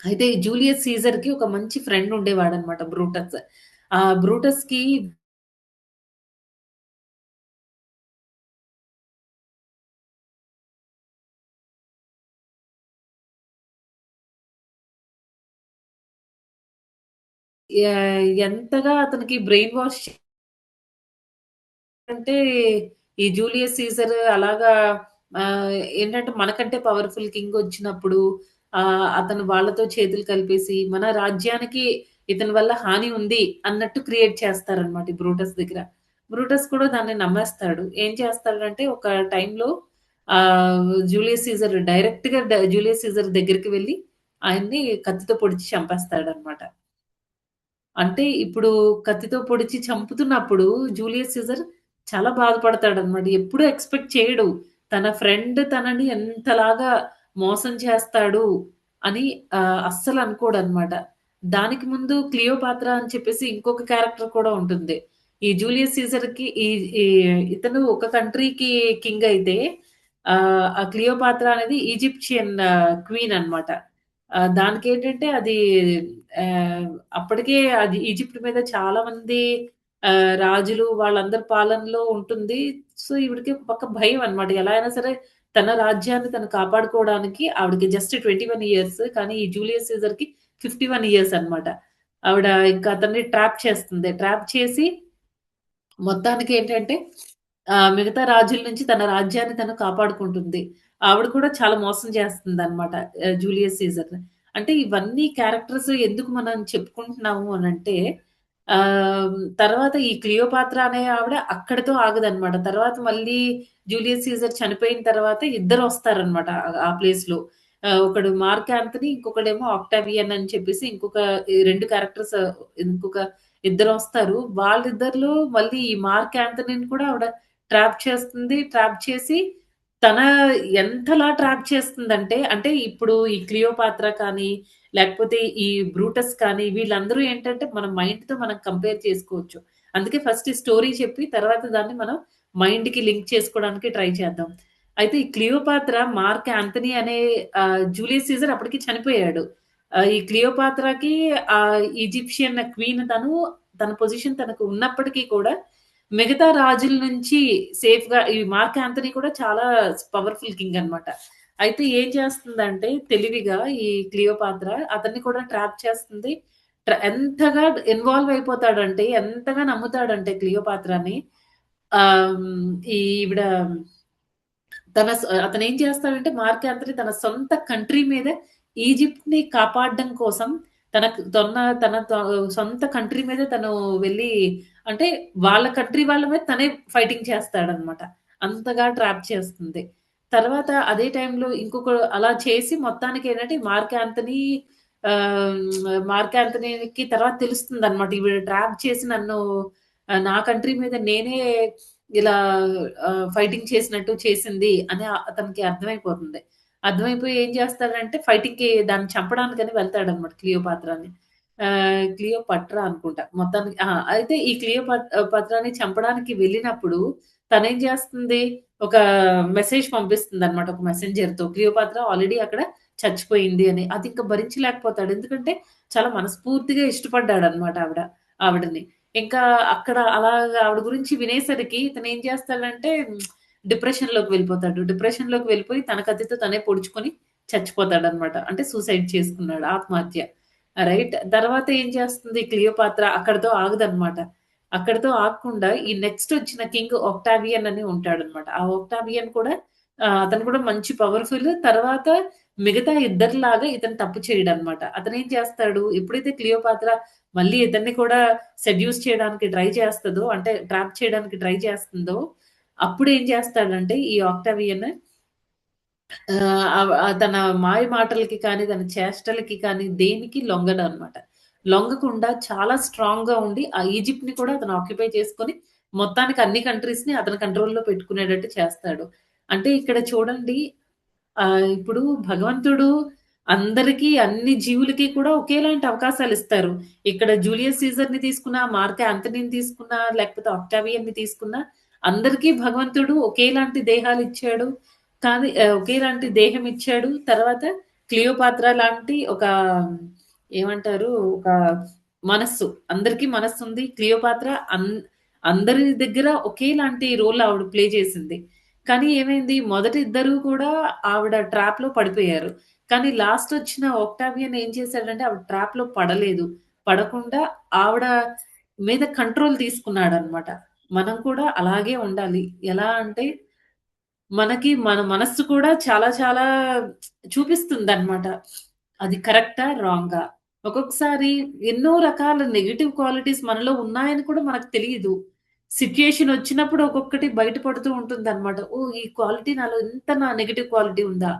[SPEAKER 2] అయితే ఈ జూలియస్ సీజర్‌కి ఒక మంచి ఫ్రెండ్ ఉండేవాడనమాట బ్రూటస్. ఆ బ్రూటస్‌కి ఎంతగా అతనికి బ్రెయిన్ వాష్ అంటే ఈ జూలియస్ సీజర్ అలాగా ఏంటంటే మనకంటే పవర్‌ఫుల్ కింగ్ వచ్చినప్పుడు అతను వాళ్ళతో చేతులు కలిపేసి మన రాజ్యానికి ఇతని వల్ల హాని ఉంది అన్నట్టు క్రియేట్ చేస్తారనమాట ఈ బ్రూటస్ దగ్గర. బ్రూటస్ కూడా దాన్ని నమ్మేస్తాడు. ఏం చేస్తాడంటే ఒక టైంలో జూలియస్ సీజర్ డైరెక్ట్‌గా జూలియస్ సీజర్ దగ్గరికి వెళ్లి ఆయన్ని కత్తితో పొడిచి చంపేస్తాడన్నమాట. అంటే ఇప్పుడు కత్తితో పొడిచి చంపుతున్నప్పుడు జూలియస్ సీజర్ చాలా బాధపడతాడన్నమాట. ఎప్పుడూ ఎక్స్‌పెక్ట్ చేయడు. తన ఫ్రెండ్ తనని ఎంతలాగా మోసం చేస్తాడు అని అస్సలు అనుకోడన్నమాట. దానికి ముందు క్లియోపాత్రా అని చెప్పేసి ఇంకొక క్యారెక్టర్ కూడా ఉంటుంది. ఈ జూలియస్ సీజర్‌కి ఈ ఈ ఇతను ఒక కంట్రీకి కింగ్ అయితే ఆ క్లియోపాత్రా అనేది ఈజిప్షియన్ క్వీన్ అన్నమాట. దానికేంటంటే అది అప్పటికే అది ఈజిప్ట్ మీద చాలా మంది రాజులు వాళ్ళందరి పాలనలో ఉంటుంది. సో, ఈవిడకి ఒక పక్క భయం అన్నమాట. ఎలా అయినా సరే తన రాజ్యాన్ని తను కాపాడుకోవడానికి ఆవిడకి జస్ట్ 21 ఇయర్స్. కానీ ఈ జూలియస్ సీజర్‌కి 51 ఇయర్స్ అన్నమాట. ఆవిడ ఇంకా అతన్ని ట్రాప్ చేస్తుంది. ట్రాప్ చేసి మొత్తానికేంటంటే మిగతా రాజుల నుంచి తన రాజ్యాన్ని తను కాపాడుకుంటుంది. ఆవిడ కూడా చాలా మోసం చేస్తుందన్నమాట జూలియస్ సీజర్‌ని. అంటే ఇవన్నీ క్యారెక్టర్స్ ఎందుకు మనం చెప్పుకుంటున్నాము అనంటే తర్వాత ఈ క్లియోపాత్రా అనే ఆవిడ అక్కడితో ఆగదన్నమాట. తర్వాత మళ్ళీ జూలియస్ సీజర్ చనిపోయిన తర్వాత ఇద్దరొస్తారన్నమాట ఆ ప్లేస్‌లో. ఒకడు మార్క్ యాంథనీ, ఇంకొకడేమో ఆక్టావియన్ అని చెప్పేసి ఈ 2 క్యారెక్టర్స్ ఇంకొక ఇద్దరొస్తారు. వాళ్ళిద్దరిలో మళ్ళీ ఈ మార్క్ యాంథనీని కూడా ఆవిడ ట్రాప్ చేస్తుంది. ట్రాప్ చేసి తన ఎంతలా ట్రాప్ చేస్తుందంటే, అంటే ఇప్పుడు ఈ క్లియోపాత్రా కానీ, లేకపోతే ఈ బ్రూటస్ కానీ వీళ్ళందరూ ఏంటంటే మన మైండ్‌తో మనం కంపేర్ చేసుకోవచ్చు. అందుకే ఫస్ట్ ఈ స్టోరీ చెప్పి తర్వాత దాన్ని మనం మైండ్‌కి లింక్ చేసుకోవడానికి ట్రై చేద్దాం. అయితే ఈ క్లియోపాత్రా మార్క్ యాంథనీ అనే జూలియస్ సీజర్ అప్పటికి చనిపోయాడు. ఈ క్లియోపాత్రాకి ఈజిప్షియన్ క్వీన్ తన పొజిషన్ తనకు ఉన్నప్పటికీ కూడా మిగతా రాజుల నుంచి సేఫ్‌గా ఈ మార్క్ యాంథనీ కూడా చాలా పవర్‌ఫుల్ కింగ్ అన్నమాట. అయితే ఏం చేస్తుందంటే తెలివిగా ఈ క్లియోపాత్రా అతన్ని కూడా ట్రాప్ చేస్తుంది. ఎంతగా ఇన్వాల్వ్ అయిపోతాడంటే, ఎంతగా నమ్ముతాడంటే క్లియోపాత్రాని ఈవిడ అతనేం చేస్తాడంటే మార్క్ యాంథనీ తన సొంత కంట్రీ మీద ఈజిప్ట్‌ని కాపాడడం కోసం తన సొంత కంట్రీ మీద తను వెళ్లి అంటే వాళ్ళ కంట్రీ వాళ్ళ మీద తనే ఫైటింగ్ చేస్తాడన్నమాట. అంతగా ట్రాప్ చేస్తుంది. తర్వాత అదే టైంలో అలా చేసి మొత్తానికేంటంటే మార్క్ యాంథనీకి తర్వాత తెలుస్తుందన్నమాట. ఈవిడ ట్రాప్ చేసి నన్ను నా కంట్రీ మీద నేనే ఇలా ఫైటింగ్ చేసినట్టు చేసింది అని అతనికి అర్థమైపోతుంది. అర్థమైపోయి ఏం చేస్తాడంటే ఫైటింగ్‌కి దాన్ని చంపడానికని వెళ్తాడన్నమాట క్లియోపాత్రాని. క్లియోపట్రా అనుకుంటా. మొత్తానికి అయితే ఈ పత్రాని చంపడానికి వెళ్ళినప్పుడు తనేం చేస్తుంది, ఒక మెసేజ్ పంపిస్తుందన్నమాట ఒక మెసెంజర్‌తో. క్లియోపాత్ర ఆల్రెడీ అక్కడ చచ్చిపోయింది అని. అది ఇంకా భరించలేకపోతాడు. ఎందుకంటే చాలా మనస్ఫూర్తిగా ఇష్టపడ్డాడన్నమాట ఆవిడని. ఇంకా అక్కడ అలాగా ఆవిడ గురించి వినేసరికి ఇతనేం చేస్తాడంటే డిప్రెషన్‌లోకి వెళ్ళిపోతాడు. డిప్రెషన్‌లోకి వెళ్ళిపోయి తన కత్తితో తనే పొడుచుకొని చచ్చిపోతాడన్నమాట. అంటే సూసైడ్ చేసుకున్నాడు. ఆత్మహత్య. రైట్. తర్వాత ఏం చేస్తుంది క్లియోపాత్ర అక్కడితో ఆగదన్నమాట. అక్కడితో ఆగకుండా ఈ నెక్స్ట్ వచ్చిన కింగ్ ఒక్టావియన్ అని ఉంటాడన్నమాట. ఆ ఒక్టావియన్ కూడా అతను కూడా మంచి పవర్‌ఫుల్. తర్వాత మిగతా ఇద్దరిలాగా ఇతను తప్పు చేయడన్నమాట. అతనేం చేస్తాడు, ఎప్పుడైతే క్లియోపాత్ర మళ్ళీ ఇతన్ని కూడా సెడ్యూస్ చేయడానికి ట్రై చేస్తదో, అంటే ట్రాప్ చేయడానికి ట్రై చేస్తుందో, అప్పుడేం చేస్తాడంటే ఈ ఆక్టావియన్ తన మాయ మాటలకి కానీ, తన చేష్టలకి కానీ దేనికి లొంగడనమాట. లొంగకుండా చాలా స్ట్రాంగ్‌గా ఉండి ఆ ఈజిప్ట్‌ని కూడా అతను ఆక్యుపై చేసుకొని మొత్తానికి అన్ని కంట్రీస్‌ని అతని కంట్రోల్‌లో పెట్టుకునేటట్టు చేస్తాడు. అంటే ఇక్కడ చూడండి ఇప్పుడు భగవంతుడు అందరికీ అన్ని జీవులకి కూడా ఒకేలాంటి అవకాశాలిస్తారు. ఇక్కడ జూలియస్ సీజర్‌ని తీసుకున్నా, మార్క్ యాంథనీని తీసుకున్నా, లేకపోతే ఆక్టావియన్‌ని తీసుకున్నా అందరికీ భగవంతుడు ఒకేలాంటి దేహాలిచ్చాడు. కానీ ఒకేలాంటి దేహం ఇచ్చాడు. తర్వాత క్లియోపాత్ర లాంటి ఒక ఏమంటారు ఒక మనస్సు. అందరికీ మనస్సుంది. క్లియోపాత్ర అందరి దగ్గర ఒకేలాంటి రోల్ ఆవిడ ప్లే చేసింది. కానీ ఏమైంది మొదటి ఇద్దరు కూడా ఆవిడ ట్రాప్‌లో పడిపోయారు. కానీ లాస్ట్ వచ్చిన ఒక్టావియన్ ఏం చేశాడంటే ఆవిడ ట్రాప్‌లో పడలేదు. పడకుండా ఆవిడ మీద కంట్రోల్ తీసుకున్నాడన్నమాట. మనం కూడా అలాగే ఉండాలి. ఎలా అంటే మనకి మన మనస్సు కూడా చాలా చాలా చూపిస్తుందన్నమాట. అది కరెక్టా? రాంగా? ఒక్కొక్కసారి ఎన్నో రకాల నెగెటివ్ క్వాలిటీస్ మనలో ఉన్నాయని కూడా మనకు తెలీదు. సిట్యుయేషన్ వచ్చినప్పుడు ఒక్కొక్కటి బయటపడుతూ ఉంటుందన్నమాట. ఓహ్! ఈ క్వాలిటీ నాలో ఇంత నా నెగెటివ్ క్వాలిటీ ఉందా?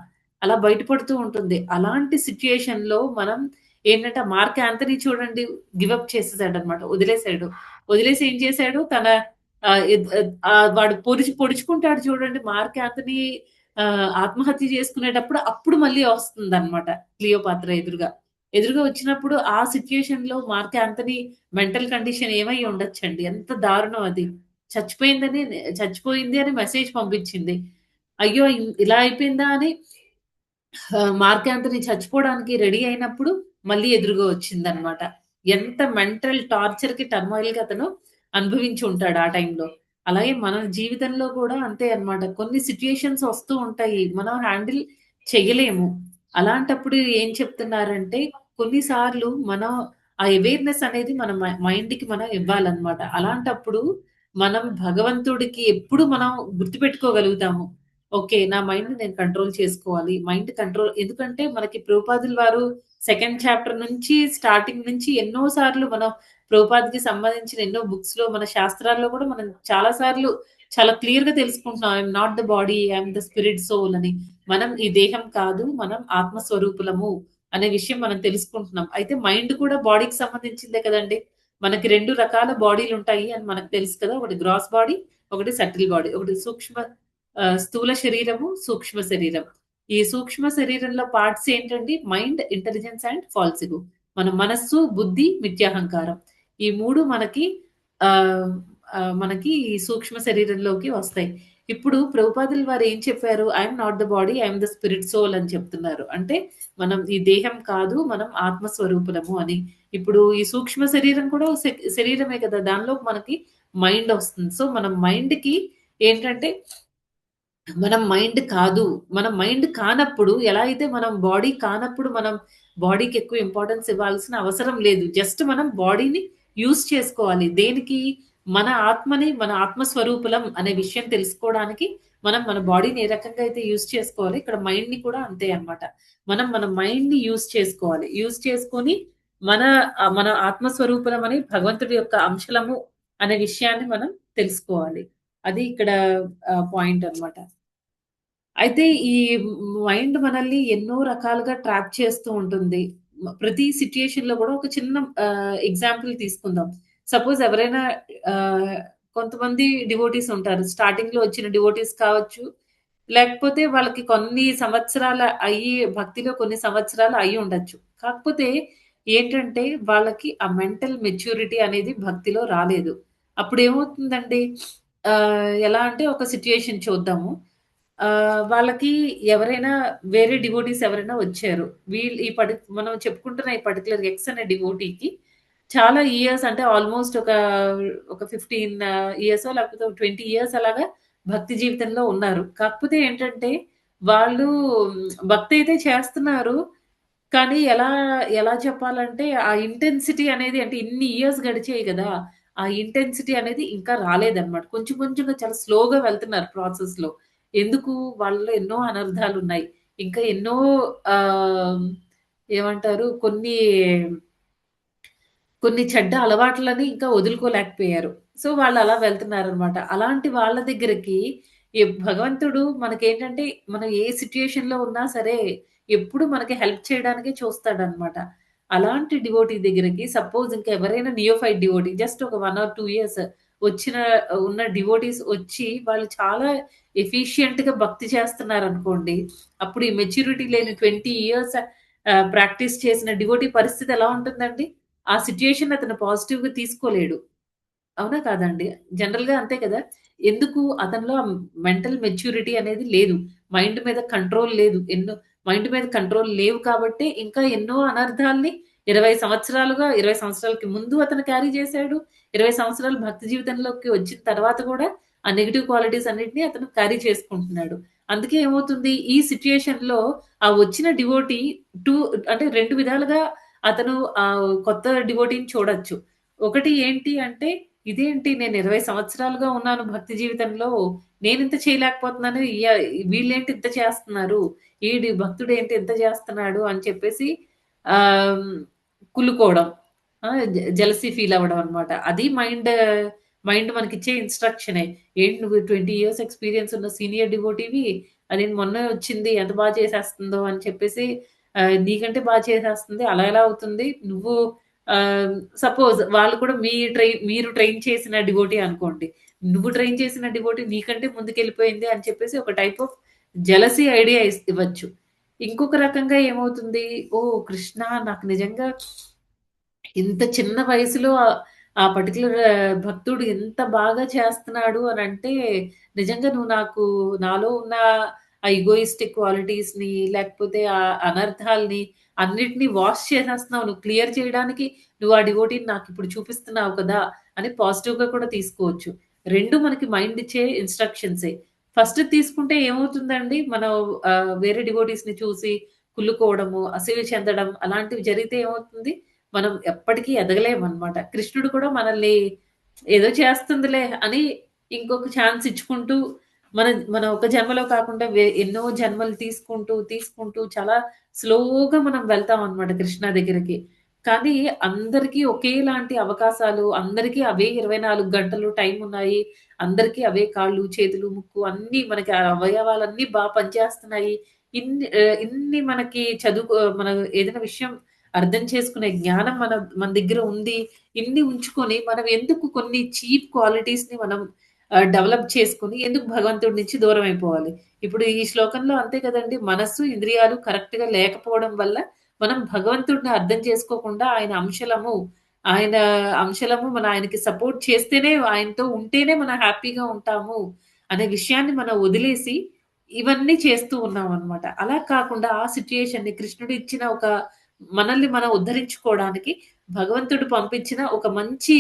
[SPEAKER 2] అలా బయటపడుతూ ఉంటుంది. అలాంటి సిట్యుయేషన్‌లో మనం ఏంటంటే, మార్క్ యాంథనీ చూడండి గివ్ అప్ చేసేసాడన్నమాట. వదిలేసాడు. వదిలేసి ఏం చేశాడు తన వాడు పొడుచుకుంటాడు చూడండి మార్క్ యాంథనీ ఆత్మహత్య చేసుకునేటప్పుడు అప్పుడు మళ్ళీ వస్తుందన్నమాట క్లియోపాత్ర ఎదురుగా. ఎదురుగా వచ్చినప్పుడు ఆ సిట్యుయేషన్‌లో మార్క్ యాంథనీ మెంటల్ కండిషన్ ఏమై ఉండొచ్చండి. ఎంత దారుణం అది. చచ్చిపోయింది అని మెసేజ్ పంపించింది. అయ్యో! ఇలా అయిపోయిందా అని మార్క్ యాంథనీ చచ్చిపోవడానికి రెడీ అయినప్పుడు మళ్ళీ ఎదురుగా వచ్చిందనమాట. ఎంత మెంటల్ టార్చర్‌కి, టర్మాయిల్‌కి అతను అనుభవించి ఉంటాడు ఆ టైంలో. అలాగే మన జీవితంలో కూడా అంతే అన్నమాట. కొన్ని సిట్యుయేషన్స్ వస్తూ ఉంటాయి. మనం హ్యాండిల్ చెయ్యలేము. అలాంటప్పుడు ఏం చెప్తున్నారంటే కొన్ని సార్లు మనం ఆ అవేర్‌నెస్ అనేది మన మైండ్‌కి మనం ఇవ్వాలన్నమాట. అలాంటప్పుడు మనం భగవంతుడికి ఎప్పుడు మనం గుర్తుపెట్టుకోగలుగుతాము. ఓకే. నా మైండ్‌ని నేను కంట్రోల్ చేసుకోవాలి. మైండ్ కంట్రోల్ ఎందుకంటే మనకి ప్రభుపాదుల వారు సెకండ్ చాప్టర్ నుంచి స్టార్టింగ్ నుంచి ఎన్నో సార్లు మనం ప్రభుపాద్‌కి సంబంధించిన ఎన్నో బుక్స్‌లో మన శాస్త్రాల్లో కూడా మనం చాలా సార్లు చాలా క్లియర్‌గా తెలుసుకుంటున్నాం. I am not the body, I am the spirit soul అని. మనం ఈ దేహం కాదు, మనం ఆత్మ స్వరూపులము అనే విషయం మనం తెలుసుకుంటున్నాం. అయితే మైండ్ కూడా బాడీకి సంబంధించిందే కదండీ! మనకి 2 రకాల బాడీలుంటాయి అని మనకు తెలుసు కదా! ఒకటి గ్రాస్ బాడీ, ఒకటి సటిల్ బాడీ. ఒకటి స్థూల శరీరము, సూక్ష్మ శరీరం. ఈ సూక్ష్మ శరీరంలో పార్ట్స్ ఏంటండి? మైండ్, ఇంటెలిజెన్స్ అండ్ ఫాల్స్ ఇగో. మన మనస్సు, బుద్ధి, మిథ్యాహంకారం. ఈ 3 మనకి ఈ సూక్ష్మ శరీరంలోకి వస్తాయి. ఇప్పుడు ప్రభుపాదుల వారు ఏం చెప్పారు? I am not the body, I am the spirit soul అని చెప్తున్నారు. అంటే మనం ఈ దేహం కాదు, మనం ఆత్మ స్వరూపులము అని. ఇప్పుడు ఈ సూక్ష్మ శరీరం కూడా శరీరమే కదా! దానిలో మనకి మైండ్ వస్తుంది. సో, మన మైండ్‌కి ఏంటంటే మనం మైండ్ కాదు. మనం మైండ్ కానప్పుడు ఎలా అయితే మనం బాడీ కానప్పుడు మనం బాడీకి ఎక్కువ ఇంపార్టెన్స్ ఇవ్వాల్సిన అవసరం లేదు. జస్ట్ మనం బాడీని యూజ్ చేసుకోవాలి. దేనికి? మన ఆత్మని, మన ఆత్మ స్వరూపులం అనే విషయం తెలుసుకోవడానికి మనం మన బాడీని ఏ రకంగా అయితే యూజ్ చేసుకోవాలో ఇక్కడ మైండ్‌ని కూడా అంతే అన్నమాట. మనం మన మైండ్‌ని యూజ్ చేసుకోవాలి. యూజ్ చేసుకొని మన ఆత్మ స్వరూపులమని భగవంతుడి యొక్క అంశలము అనే విషయాన్ని మనం తెలుసుకోవాలి. అది ఇక్కడ పాయింట్ అన్నమాట. అయితే ఈ మైండ్ మనల్ని ఎన్నో రకాలుగా ట్రాప్ చేస్తూ ఉంటుంది. ప్రతి సిట్యుయేషన్‌లో గూడా ఒక చిన్న ఎగ్జాంపుల్ తీసుకుందాం. సపోజ్ ఎవరైనా ఆహ్, కొంతమంది డివోటీస్ ఉంటారు. స్టార్టింగ్‌లో వచ్చిన డివోటీస్ కావచ్చు. లేకపోతే వాళ్ళకి కొన్ని సంవత్సరాల భక్తిలో కొన్ని సంవత్సరాలు అయ్యుండొచ్చు. కాకపోతే ఏంటంటే వాళ్ళకి ఆ మెంటల్ మెచ్యూరిటీ అనేది భక్తిలో రాలేదు. అప్పుడేమవుతుందండి ఎలా అంటే ఒక సిట్యుయేషన్ చూద్దాము. వాళ్ళకి ఎవరైనా వేరే డివోటీస్ ఎవరైనా వచ్చారు. వీళ్ళు మనం చెప్పుకుంటున్న ఈ పర్టిక్యులర్ ఎక్స్ అనే డివోటీకి చాలా ఇయర్స్ అంటే ఆల్‌మోస్ట్ ఒక 15 ఇయర్సో లేకపోతే ఒక 20 ఇయర్స్ అలాగా భక్తి జీవితంలో ఉన్నారు. కాకపోతే ఏంటంటే వాళ్ళు భక్తి అయితే చేస్తున్నారు. కానీ ఎలా చెప్పాలంటే ఆ ఇంటెన్సిటీ అనేది అంటే ఇన్ని ఇయర్స్ గడిచాయి గదా! ఆ ఇంటెన్సిటీ అనేది ఇంకా రాలేదన్నమాట. కొంచెం కొంచెంగా చాలా స్లోగా వెళ్తున్నారు ప్రాసెస్‌లో. ఎందుకు? వాళ్ళలో ఎన్నో అనర్థాలున్నాయి. ఇంకా ఎన్నో ఆహ్, ఏమంటారు కొన్ని చెడ్డ అలవాట్లని ఇంకా వదులుకోలేకపోయారు. సో, వాళ్ళలా వెళ్తున్నారనమాట. అలాంటి వాళ్ళ దగ్గరికి భగవంతుడు మనకేంటంటే, మనం ఏ సిట్యుయేషన్‌లో ఉన్నా సరే, ఎప్పుడు మనకి హెల్ప్ చేయడానికే చూస్తాడనమాట. అలాంటి డివోటీ దగ్గరికి సపోజ్ ఇంకెవరైనా నియోఫైట్ డివోటీ జస్ట్ ఒక 1 ఆర్ 2 ఇయర్స్ వచ్చిన ఉన్న డివోటీస్ వచ్చి వాళ్ళు చాలా ఎఫిషియంట్‌గా భక్తి చేస్తున్నారనుకోండి. అప్పుడు ఈ మెచ్యూరిటీ లేని 20 ఇయర్స్ ప్రాక్టీస్ చేసిన డివోటీ పరిస్థితి ఎలా ఉంటుందండి? ఆ సిట్యుయేషన్ అతను పాజిటివ్‌గా తీసుకోలేడు. అవునా కాదా అండి? జనరల్‌గా అంతే కదా! ఎందుకు అతనిలో మెంటల్ మెచ్యూరిటీ అనేది లేదు. మైండ్ మీద కంట్రోల్ లేదు. మైండ్ మీద కంట్రోల్ లేవు కాబట్టే ఇంకా ఎన్నో అనర్థాల్ని 20 సంవత్సరాలుగా 20 సంవత్సరాలకి ముందు అతను క్యారీ చేసాడు. 20 సంవత్సరాలు భక్తి జీవితంలోకి వచ్చిన తర్వాత కూడా ఆ నెగెటివ్ క్వాలిటీస్ అన్నిటిని అతను క్యారీ చేసుకుంటున్నాడు. అందుకే ఏమవుతుంది ఈ సిట్యుయేషన్‌లో ఆ వచ్చిన డివోటీ 2 అంటే 2 విధాలుగా అతను కొత్త డివోటీని చూడొచ్చు. ఒకటి ఏంటి అంటే ఇదేంటి నేను 20 సంవత్సరాలుగా ఉన్నాను భక్తి జీవితంలో. నేనింత చేయలేకపోతున్నాను. వీళ్ళేంటి ఇంత చేస్తున్నారు. భక్తుడేంటి ఇంత చేస్తున్నాడు అని చెప్పేసి ఆహ్, కుళ్ళుకోవడం. జెలసీ ఫీల్ అవ్వడం అన్నమాట. అది మైండ్ మైండ్ మనకిచ్చే ఇన్‌స్ట్రక్షనే. ఏంటి నువ్వు 20 ఇయర్స్ ఎక్స్‌పీరియన్స్ ఉన్న సీనియర్ డివోటీవి, అదేంటి మొన్నే వచ్చింది ఎంత బా చేసేస్తుందో అని చెప్పేసి నీకంటే బా చేసేస్తుంది. అలా ఎలా అవుతుంది? నువ్వు సపోజ్ వాళ్ళు కూడా మీరు ట్రైన్ చేసిన డివోటీ అనుకోండి. నువ్వు ట్రైన్ చేసిన డివోటీ నీకంటే ముందుకెళ్ళిపోయింది అని చెప్పేసి ఒక టైప్ ఆఫ్ జెలసీ ఐడియా ఇవ్వచ్చు. ఇంకొక రకంగా ఏమవుతుంది, ఓహ్! కృష్ణ నాకు నిజంగా ఇంత చిన్న వయసులో ఆ పర్టిక్యులర్ భక్తుడు ఎంత బాగా చేస్తున్నాడు అనంటే, నిజంగా నువ్వు నాలో ఉన్న ఆ ఎగోయిస్టిక్ క్వాలిటీస్‌ని, లేకపోతే ఆ అనర్థాల్ని అన్నిటిని వాష్ చేసేస్తున్నావు. నువ్వు క్లియర్ చేయడానికి నువ్వు ఆ డివోటీని నాకిప్పుడు చూపిస్తున్నావు కదా! అని పాజిటివ్‌గా కూడా తీసుకోవచ్చు. 2 మనకి మైండ్ ఇచ్చే ఇన్‌స్ట్రక్షన్సే. ఫస్ట్ తీసుకుంటే ఏమవుతుందండి, మనం వేరే డివోటీస్‌ని చూసి కుళ్ళుకోవడము, అసూయ చెందడం అలాంటివి జరిగితే ఏమవుతుంది, మనం ఎప్పటికీ ఎదగలేమనమాట. కృష్ణుడు కూడా మనల్ని ఏదో చేస్తుందిలే అని ఇంకొక ఛాన్స్ ఇచ్చుకుంటూ మన మన ఒక జన్మలో కాకుండా ఎన్నో జన్మలు తీసుకుంటూ చాలా స్లోగా మనం వెళ్తామనమాట కృష్ణ దగ్గరికి. కానీ అందరికీ ఒకేలాంటి అవకాశాలు, అందరికీ అవే 24 గంటలు టైమున్నాయి. అందరికీ అవే కాళ్ళు, చేతులు, ముక్కు అన్నీ మనకి ఆ అవయవాలన్నీ పనిచేస్తున్నాయి. ఇన్ని మనకి మనం ఏదైనా విషయం అర్థం చేసుకునే జ్ఞానం మన దగ్గర ఉంది. ఇన్ని ఉంచుకొని మనం ఎందుకు కొన్ని చీప్ క్వాలిటీస్‌ని మనం డెవలప్ చేసుకొని ఎందుకు భగవంతుడి నుంచి దూరం అయిపోవాలి? ఇప్పుడు ఈ శ్లోకంలో అంతే కదండీ! మనస్సు, ఇంద్రియాలు కరెక్ట్‌గా లేకపోవడం వల్ల మనం భగవంతుడిని అర్థం చేసుకోకుండా ఆయన అంశలము మనం ఆయనకి సపోర్ట్ చేస్తేనే, ఆయనతో ఉంటేనే మనం హ్యాపీగా ఉంటాము అనే విషయాన్ని మనం వదిలేసి ఇవన్నీ చేస్తూ ఉన్నామనమాట. అలా కాకుండా ఆ సిట్యుయేషన్‌ని కృష్ణుడు ఇచ్చిన మనల్ని మనం ఉద్ధరించుకోవడానికి భగవంతుడు పంపించిన ఒక మంచి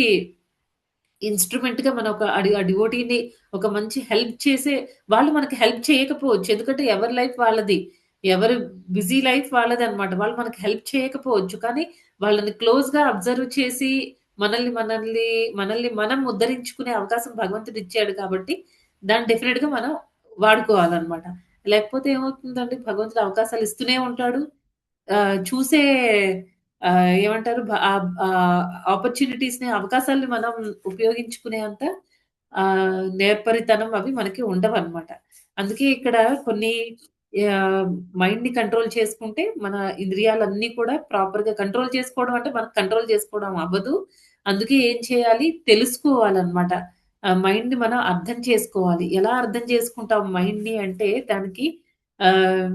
[SPEAKER 2] ఇన్‌స్ట్రుమెంట్‌గా మనం ఆ డివోటీని ఒక మంచి హెల్ప్ చేసే వాళ్ళు మనకి హెల్ప్ చేయకపోవచ్చు. ఎందుకంటే ఎవరి లైఫ్ వాళ్ళది. ఎవరి బిజీ లైఫ్ వాళ్ళదనమాట. వాళ్ళు మనకి హెల్ప్ చేయకపోవచ్చు. కానీ వాళ్ళని క్లోజ్‌గా అబ్జర్వ్ చేసి మనల్ని మనల్ని మనల్ని మనం ఉద్ధరించుకునే అవకాశం భగవంతుడిచ్చాడు కాబట్టి దాన్ని డెఫినిట్‌గా మనం వాడుకోవాలనమాట. లేకపోతే ఏమవుతుందండి, భగవంతుడు అవకాశాలు ఇస్తూనే ఉంటాడు. చూసే ఏమంటారు ఆపర్చునిటీస్‌ని, అవకాశాలను మనం ఉపయోగించుకునే అంత నేర్పరితనం అవి మనకి ఉండవనమాట. అందుకే ఇక్కడ కొన్ని ఆహ్, మైండ్‌ని కంట్రోల్ చేసుకుంటే మన ఇంద్రియాలన్నీ కూడా ప్రాపర్‌గా కంట్రోల్ చేసుకోవడం అంటే మనం కంట్రోల్ చేసుకోవడం అవ్వదు. అందుకే ఏం చేయాలి, తెలుసుకోవాలనమాట. మైండ్‌ని మనం అర్థం చేసుకోవాలి. ఎలా అర్థం చేసుకుంటాం మైండ్‌ని అంటే ఆహ్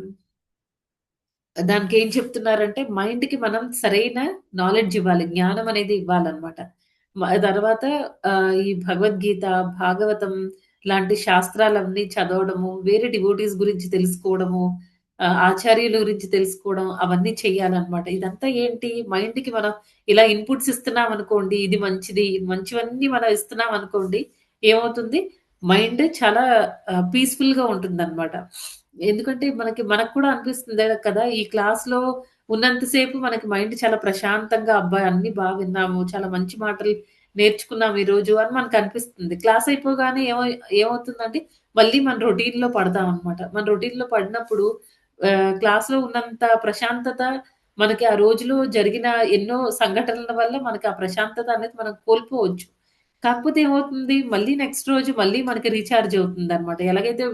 [SPEAKER 2] దానికేం చెప్తున్నారంటే, మైండ్‌కి మనం సరైన నాలెడ్జ్ ఇవ్వాలి. జ్ఞానం అనేది ఇవ్వాలనమాట. తర్వాత ఈ భగవద్గీత, భాగవతం లాంటి శాస్త్రాలన్నీ చదవడము, వేరే డివోటీస్ గురించి తెలుసుకోవడము, ఆచార్యుల గురించి తెలుసుకోవడం అవన్నీ చెయ్యాలనమాట. ఇదంతా ఏంటి, మైండ్‌కి మనం ఇలా ఇన్‌పుట్స్ ఇస్తున్నామనుకోండి, ఇది మంచిది, మంచివన్నీ మనం ఇస్తున్నామనుకోండి, ఏమవుతుంది, మైండ్ చాలా పీస్‌ఫుల్‌గా ఉంటుందనమాట. ఎందుకంటే మనకు కూడా అనిపిస్తుంది కదా! ఈ క్లాస్‌లో ఉన్నంత సేపు మనకి మైండ్ చాలా ప్రశాంతంగా, అబ్బా! అన్నీ విన్నాము. చాలా మంచి మాటలు నేర్చుకున్నాం ఈరోజు అని మనకనిపిస్తుంది. క్లాస్ అయిపోగానే ఏమవుతుందంటే మళ్ళీ మన రొటీన్‌లో పడతామనమాట. మన రొటీన్‌లో పడినప్పుడు క్లాస్‌లో ఉన్నంత ప్రశాంతత మనకి ఆ రోజులో జరిగిన ఎన్నో సంఘటనల వల్ల మనకి ఆ ప్రశాంతత అనేది మనం కోల్పోవచ్చు. కాకపోతే ఏమవుతుంది, మళ్ళీ నెక్స్ట్ రోజు మళ్ళీ మనకి రీచార్జ్ అవుతుందనమాట. ఎలాగైతే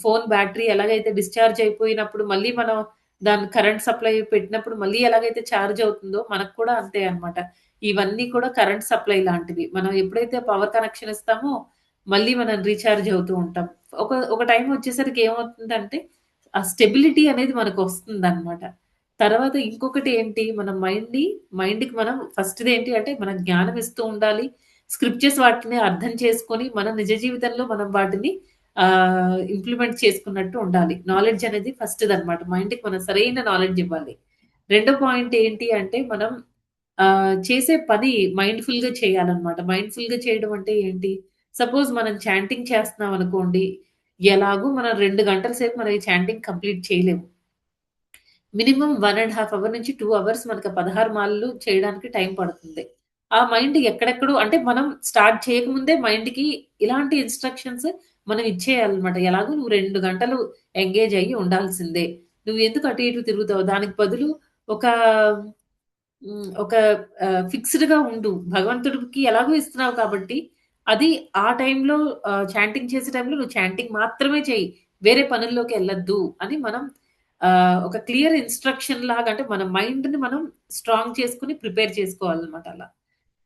[SPEAKER 2] ఫోను బ్యాటరీ ఎలాగైతే డిశ్చార్జ్ అయిపోయినప్పుడు మళ్ళీ మనం దాన్ని కరెంట్ సప్లై పెట్టినప్పుడు మళ్ళీ ఎలాగైతే చార్జ్ అవుతుందో మనకు కూడా అంతే అన్నమాట. ఇవన్నీ కూడా కరెంట్ సప్లై లాంటివి. మనం ఎప్పుడైతే పవర్ కనెక్షన్ ఇస్తామో మళ్ళీ మనం రీచార్జ్ అవుతూ ఉంటాం. ఒక టైమ్ వచ్చేసరికి ఏమవుతుందంటే ఆ స్టెబిలిటీ అనేది మనకొస్తుందన్నమాట. తర్వాత ఇంకొకటి ఏంటి, మన మైండ్‌కి మనం ఫస్ట్‌దేంటి అంటే మన జ్ఞానం ఇస్తూ ఉండాలి. స్క్రిప్చర్స్ వాటిని అర్థం చేసుకొని మన నిజ జీవితంలో మనం వాటిని ఇంప్లిమెంట్ చేసుకున్నట్టు ఉండాలి. నాలెడ్జ్ అనేది ఫస్ట్‌దనమాట. మైండ్‌కి మనం సరైన నాలెడ్జ్ ఇవ్వాలి. రెండో పాయింట్ ఏంటి అంటే మనం చేసే పని మైండ్‌ఫుల్‌గా చేయాలనమాట. మైండ్‌ఫుల్‌గా చేయడం అంటే ఏంటి? సపోజ్ మనం చాంటింగ్ చేస్తున్నాం అనుకోండి. ఎలాగో మనం 2 గంటల సేపు మనం ఈ చాంటింగ్ కంప్లీట్ చేయలేము. మినిమమ్ 1½ అవర్ నుంచి 2 అవర్స్ మనకు 16 మాలలు చేయడానికి టైం పడుతుంది. ఆ మైండ్ ఎక్కడెక్కడో అంటే మనం స్టార్ట్ చేయకముందే మైండ్‌కి ఇలాంటి ఇన్‌స్ట్రక్షన్స్ మనం ఇచ్చేయాలన్నమాట. ఎలాగో నువ్వు 2 గంటలు ఎంగేజ్ అయ్యి ఉండాల్సిందే. నువ్వు ఎందుకు అటు ఇటు తిరుగుతావు? దానికి బదులు ఒక ఒక ఫిక్స్‌డ్‌గా ఉండు. భగవంతుడికి ఎలాగో ఇస్తున్నావు కాబట్టి, అది ఆ టైంలో చాంటింగ్ చేసే టైంలో నువ్వు చాంటింగ్ మాత్రమే చెయ్యి. వేరే పనుల్లోకెళ్ళొద్దు అని మనం ఒక క్లియర్ ఇన్‌స్ట్రక్షన్ లాగా అంటే మన మైండ్‌ని మనం స్ట్రాంగ్ చేసుకొని ప్రిపేర్ చేసుకోవాలన్నమాట అలా.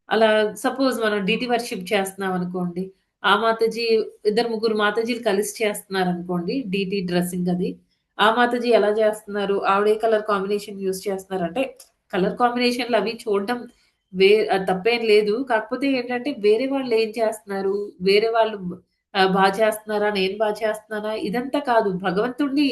[SPEAKER 2] అలా సపోజ్ మనం డీటీ వర్షిప్ చేస్తున్నామనుకోండి. ఆ మాతాజీ ఇద్దరు, ముగ్గురు మాతాజీలు కలిసి చేస్తున్నారనుకోండి. డీటీ డ్రెస్సింగ్ అది. ఆ మాతాజీ ఎలా చేస్తున్నారు? ఆవిడ ఏ కలర్ కాంబినేషన్ యూజ్ చేస్తున్నారంటే కలర్ కాంబినేషన్‌లు అవి చూడడం అది తప్పేం లేదు. కాకపోతే ఏంటంటే వేరే వాళ్ళు ఏం చేస్తున్నారు? వేరే వాళ్ళు చేస్తున్నారా? నేను చేస్తున్నానా? ఇదంతా కాదు. భగవంతుడిని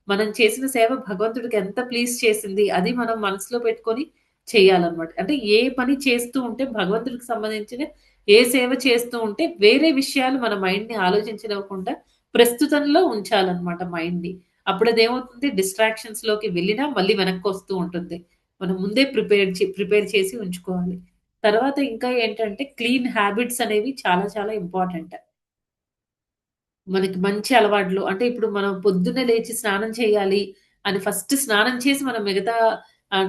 [SPEAKER 2] మనం చేసిన సేవ భగవంతుడికి ఎంత ప్లీజ్ చేసింది. అది మనం మనసులో పెట్టుకొని చేయాలన్నమాట. అంటే ఏ పని చేస్తూ ఉంటే భగవంతుడికి సంబంధించిన ఏ సేవ చేస్తూ ఉంటే వేరే విషయాలు మన మైండ్‌ని ఆలోచించనివ్వకుండా ప్రస్తుతంలో ఉంచాలన్నమాట మైండ్‌ని. అప్పుడదేమవుతుంది డిస్ట్రాక్షన్స్‌లోకి వెళ్ళినా మళ్ళీ వెనక్కొస్తూ ఉంటుంది. మనం ముందే ప్రిపేర్ చేసి ఉంచుకోవాలి. తర్వాత ఇంకా ఏంటంటే క్లీన్ హ్యాబిట్స్ అనేవి చాలా చాలా ఇంపార్టెంట్. మనకి మంచి అలవాట్లు అంటే ఇప్పుడు మనం పొద్దున్నే లేచి స్నానం చేయాలి అని ఫస్ట్ స్నానం చేసి మనం మిగతా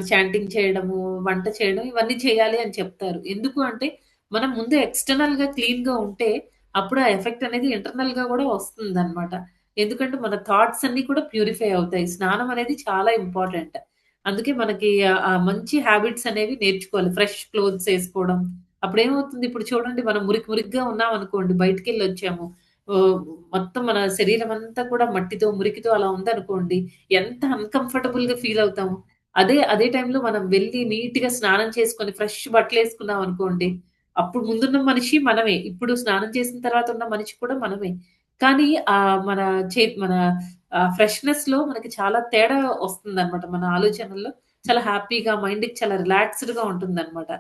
[SPEAKER 2] చాంటింగ్ చేయడము, వంట చేయడం ఇవన్నీ చేయాలి అని చెప్తారు. ఎందుకు అంటే మనం ముందు ఎక్స్‌టర్నల్‌గా క్లీన్‌గా ఉంటే అప్పుడు ఆ ఎఫెక్ట్ అనేది ఇంటర్నల్‌గా గూడా వస్తుందనమాట. ఎందుకంటే మన థాట్స్ అన్నీ కూడా ప్యూరిఫై అవుతాయి. స్నానం అనేది చాలా ఇంపార్టెంట్. అందుకే మనకి ఆ మంచి హ్యాబిట్స్ అనేవి నేర్చుకోవాలి. ఫ్రెష్ క్లోత్స్ ఏసుకోవడం. అప్పుడేమవుతుంది ఇప్పుడు చూడండి మనం మురికిగా ఉన్నామనుకోండి బయటికెళ్ళొచ్చాము. ఓహ్! మొత్తం మన శరీరమంతా కూడా మట్టితో, మురికితో అలా ఉందనుకోండి, ఎంత అన్‌కంఫర్టబుల్‌గా ఫీల్ అవుతాము. అదే టైంలో మనం వెళ్లి నీట్‌గా స్నానం చేసుకొని ఫ్రెష్ బట్టలేసుకున్నామనుకోండి, అప్పుడు ముందున్న మనిషి మనమే. ఇప్పుడు స్నానం చేసిన తర్వాత ఉన్న మనిషి కూడా మనమే. కానీ మన మన ఫ్రెష్‌నెస్‌లో మనకి చాలా తేడా వస్తుందనమాట. మన ఆలోచనల్లో చాలా హ్యాపీగా మైండ్‌కి చాలా రిలాక్స్‌డ్‌గా ఉంటుందనమాట.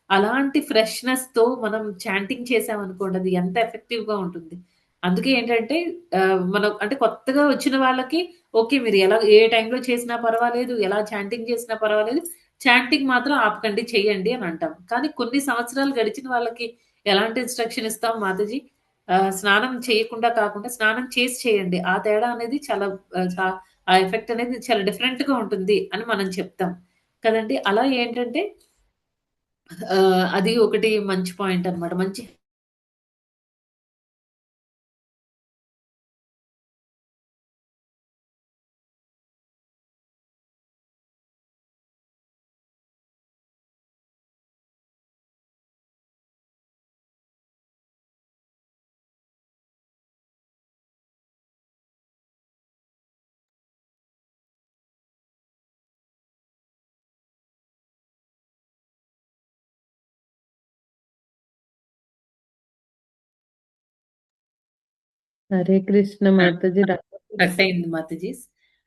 [SPEAKER 2] అలాంటి ఫ్రెష్‌నెస్‌తో మనం చాంటింగ్ చేశామనుకోండి, అది ఎంత ఎఫెక్టివ్‌గా ఉంటుంది. అందుకే ఏంటంటే మనం అంటే కొత్తగా వచ్చిన వాళ్ళకి ఓకే. మీరు ఏ టైంలో చేసినా పర్వాలేదు, ఎలా చాంటింగ్ చేసినా పర్వాలేదు. చాంటింగ్ మాత్రం ఆపకండి చెయ్యండి అని అంటాం. కానీ కొన్ని సంవత్సరాలు గడిచిన వాళ్ళకి ఎలాంటి ఇన్‌స్ట్రక్షన్ ఇస్తాం మాతాజీ? స్నానం చేయకుండా కాకుండా స్నానం చేసి చేయండి. ఆ తేడా అనేది చాలా ఆహ్, చా ఆ ఎఫెక్ట్ అనేది చాలా డిఫరెంట్‌గా ఉంటుంది అని మనం చెప్తాం. కదండీ! అలా ఏంటంటే అది ఒకటి మంచి పాయింట్ అన్నమాట. మంచి
[SPEAKER 6] హరే కృష్ణ మాతాజీ
[SPEAKER 2] కట్ అయింది మాతాజీస్.